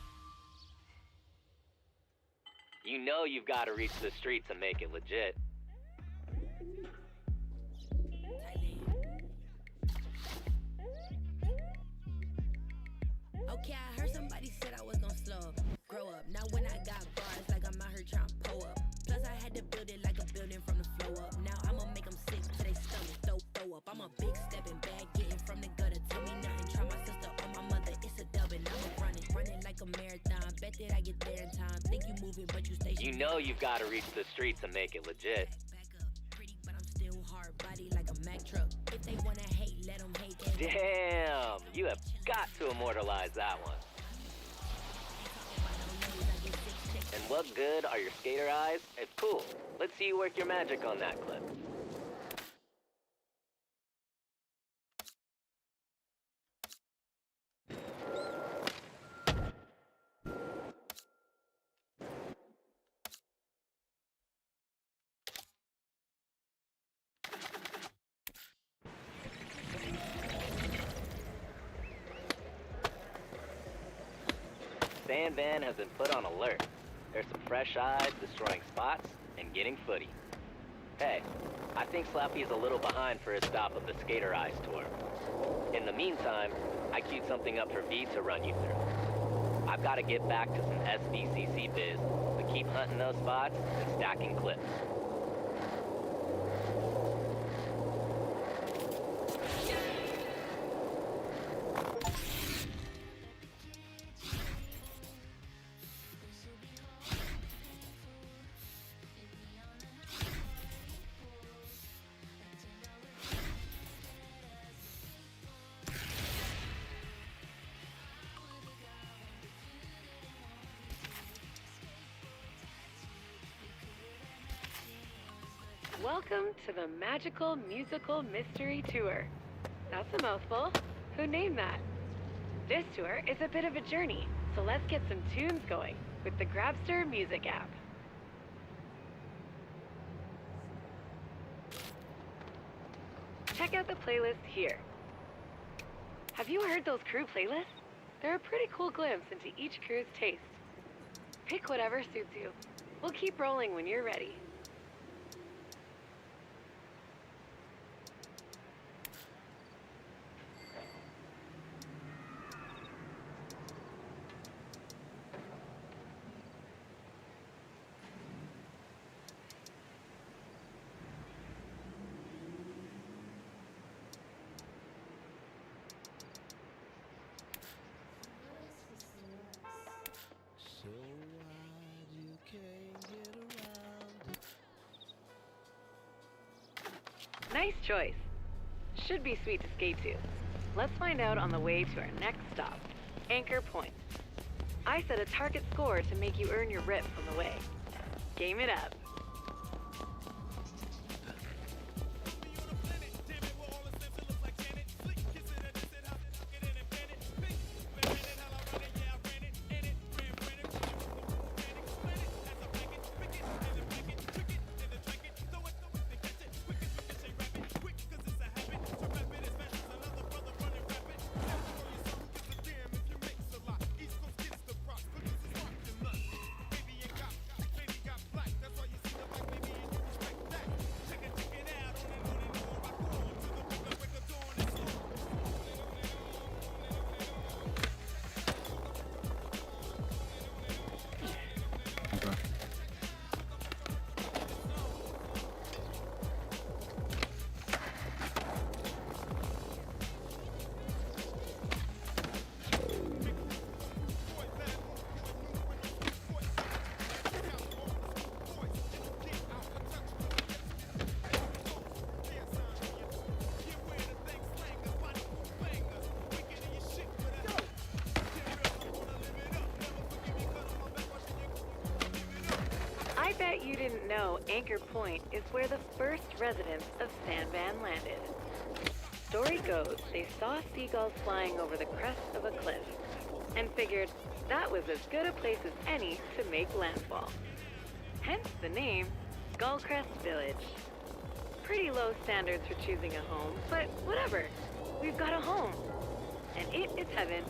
You know you've got to reach the streets and make it legit. Okay, I heard somebody said I was gonna slow up, grow up. Now when I got bars, like I'm out here trying to pull up. Plus I had to build it like a building from the floor up. Now I'ma make them sick to they stomach, throw up. I'm a big stepping bag, getting from the gutter. Tell me nothing, try my sister or my mother. It's a dub and I'm running like a marathon. Bet that I get there in time. Think you moving, but you stay. You know you've got to reach the streets and make it legit. Back up, pretty, but I'm still hard body like a Mack truck. If they wanna hate, let them hate. Damn, you have got to immortalize that one. And what good are your skater eyes? It's cool. Let's see you work your magic on that clip. Sand Van has been put on alert. There's some fresh eyes destroying spots and getting footy. Hey, I think Slappy's a little behind for his stop of the Skater Eyes tour. In the meantime, I queued something up for V to run you through. I've got to get back to some SBCC biz, but keep hunting those spots and stacking clips. Welcome to the Magical Musical Mystery Tour. That's a mouthful. Who named that? This tour is a bit of a journey, so let's get some tunes going with the Grabster Music app. Check out the playlist here. Have you heard those crew playlists? They're a pretty cool glimpse into each crew's taste. Pick whatever suits you. We'll keep rolling when you're ready. So wide you can't get around it. Nice choice. Should be sweet to skate to. Let's find out on the way to our next stop, Anchor Point. I set a target score to make you earn your rip on the way. Game it up. I bet you didn't know Anchor Point is where the first residents of Sand Van landed. Story goes they saw seagulls flying over the crest of a cliff and figured that was as good a place as any to make landfall. Hence the name Skullcrest Village. Pretty low standards for choosing a home, but whatever. We've got a home. And it is heaven.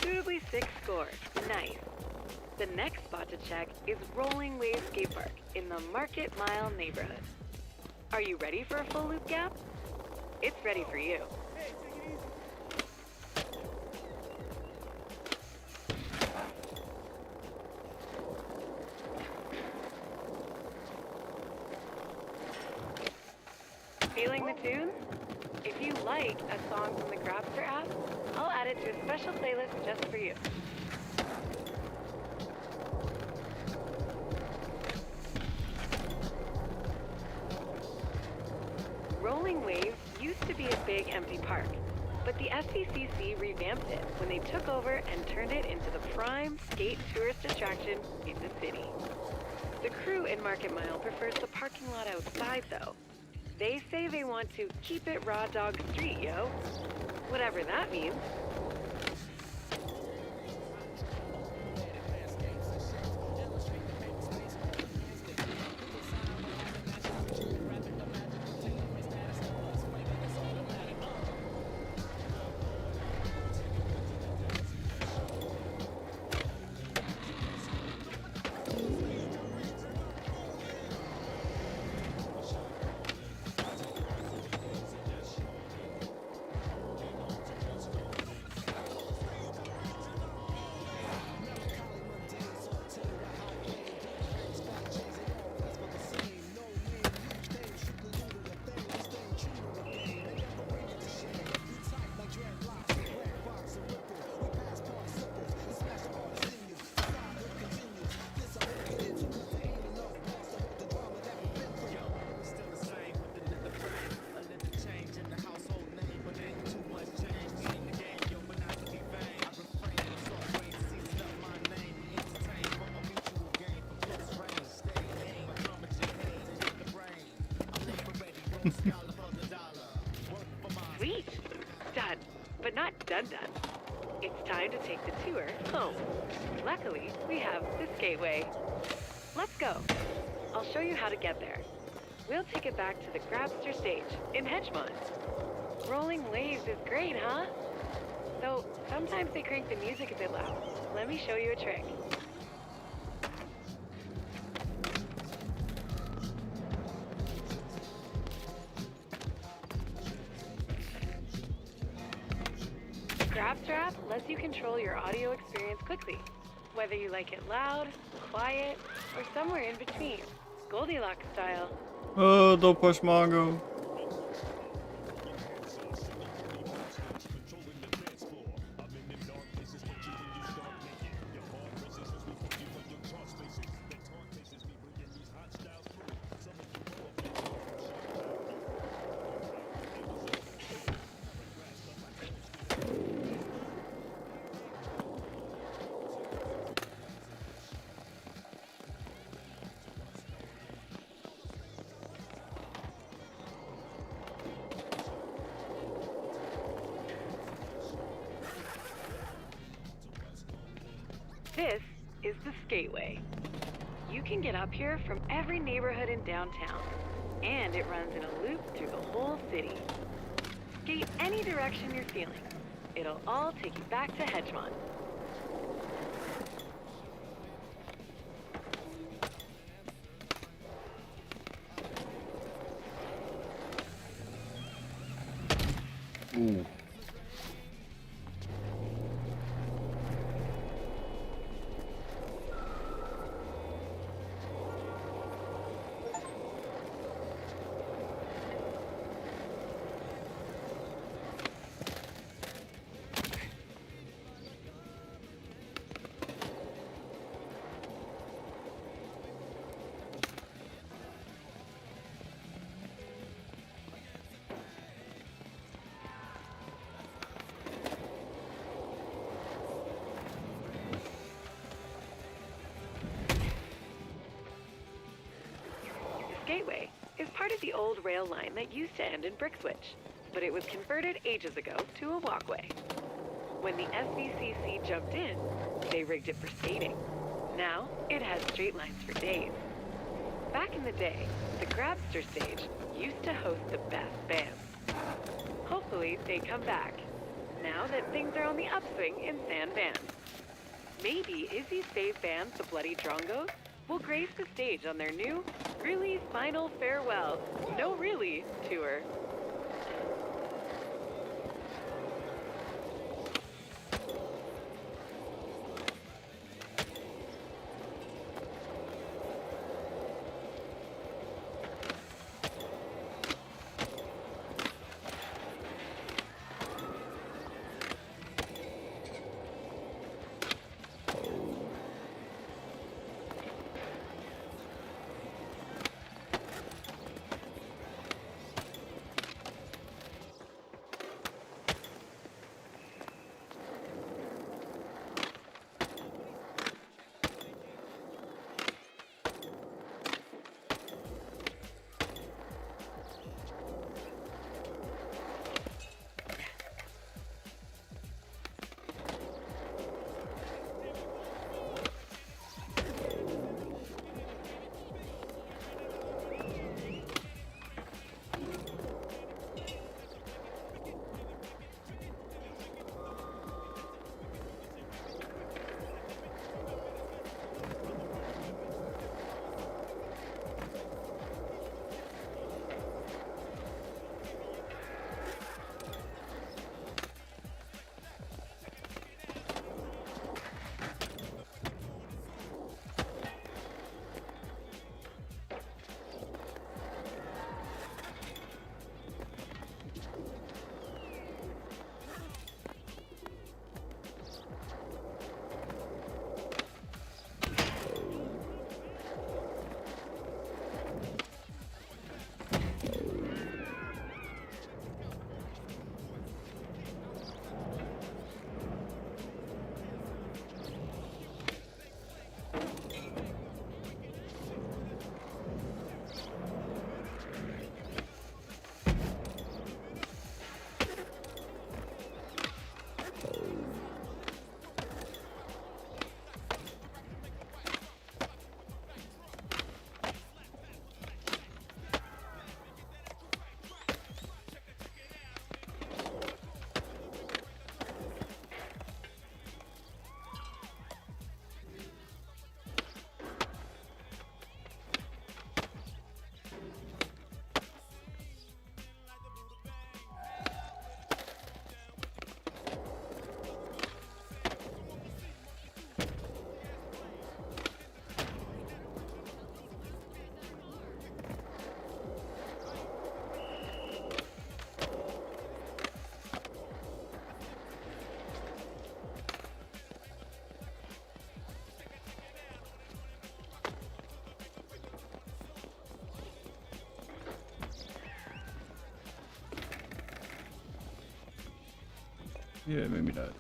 Suitably 6 score. Nice. The next spot to check is Rolling Wave Skate Park in the Market Mile neighborhood. Are you ready for a full loop gap? It's ready for you. Feeling the tunes? If you like a song from the Grabster app, I'll add it to a special playlist just for you. Rolling Wave used to be a big empty park, but the SCCC revamped it when they took over and turned it into the prime skate tourist attraction in the city. The crew in Market Mile prefers the parking lot outside, though. They say they want to keep it raw dog street, yo. Whatever that means. Sweet. Done. But not done. It's time to take the tour home. Luckily, we have the Skateway. Let's go. I'll show you how to get there. We'll take it back to the Grabster stage in Hedgemont. Rolling Waves is great, huh? Though sometimes they crank the music a bit loud. Let me show you a trick. Grabster app lets you control your audio experience quickly, whether you like it loud, quiet, or somewhere in between, Goldilocks style. Oh, don't push Mongo. This is the Skateway. You can get up here from every neighborhood in downtown, and it runs in a loop through the whole city. Skate any direction you're feeling. It'll all take you back to Hedgemont. Ooh. Skateway is part of the old rail line that used to end in Brixwich, but it was converted ages ago to a walkway. When the SVCC jumped in, they rigged it for skating. Now, it has straight lines for days. Back in the day, the Grabster stage used to host the best bands. Hopefully, they come back, now that things are on the upswing in San Van. Maybe Izzy's fave band, the Bloody Drongos, will grace the stage on their new, really final farewell, no really, tour. Yeah, maybe not.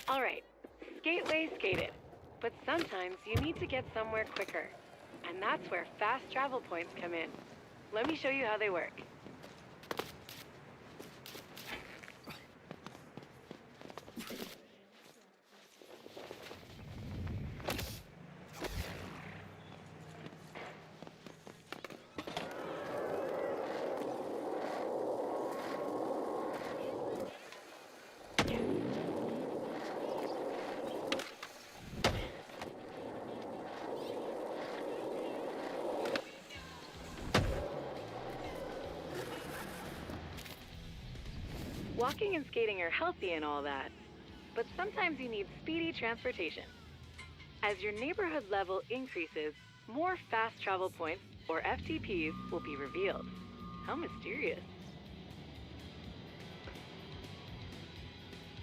All right, Skateway skated, but sometimes you need to get somewhere quicker, and that's where fast travel points come in. Let me show you how they work. Walking and skating are healthy and all that, but sometimes you need speedy transportation. As your neighborhood level increases, more fast travel points, or FTPs, will be revealed. How mysterious.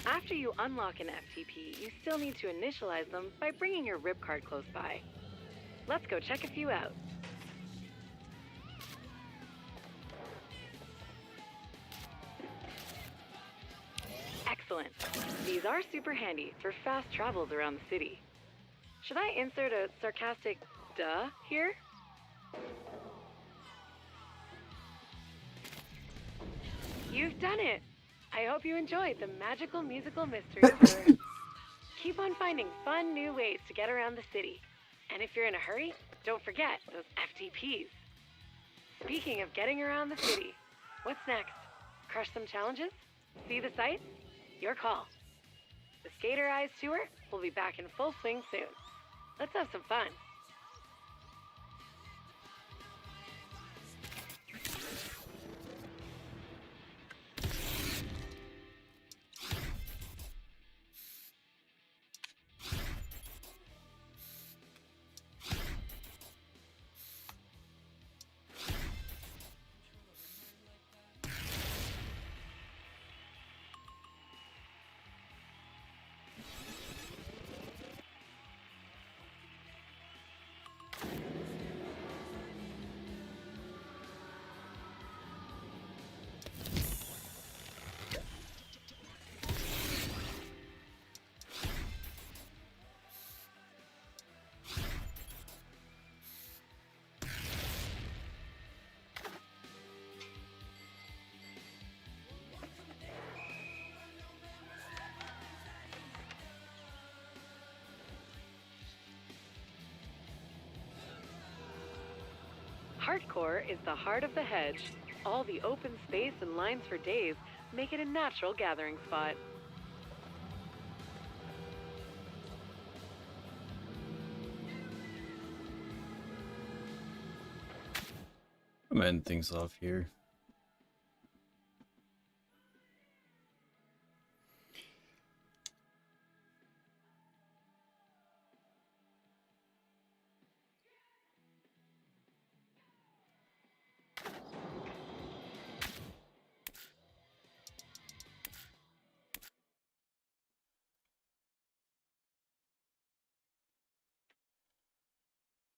After you unlock an FTP, you still need to initialize them by bringing your RIP card close by. Let's go check a few out. Excellent. These are super handy for fast travels around the city. Should I insert a sarcastic duh here? You've done it! I hope you enjoyed the magical musical mystery of Earth. Keep on finding fun new ways to get around the city. And if you're in a hurry, don't forget those FTPs. Speaking of getting around the city, what's next? Crush some challenges? See the sights? Your call. The Skater Eyes Tour will be back in full swing soon. Let's have some fun. Hardcore is the heart of the hedge. All the open space and lines for days make it a natural gathering spot. I'm gonna end things off here.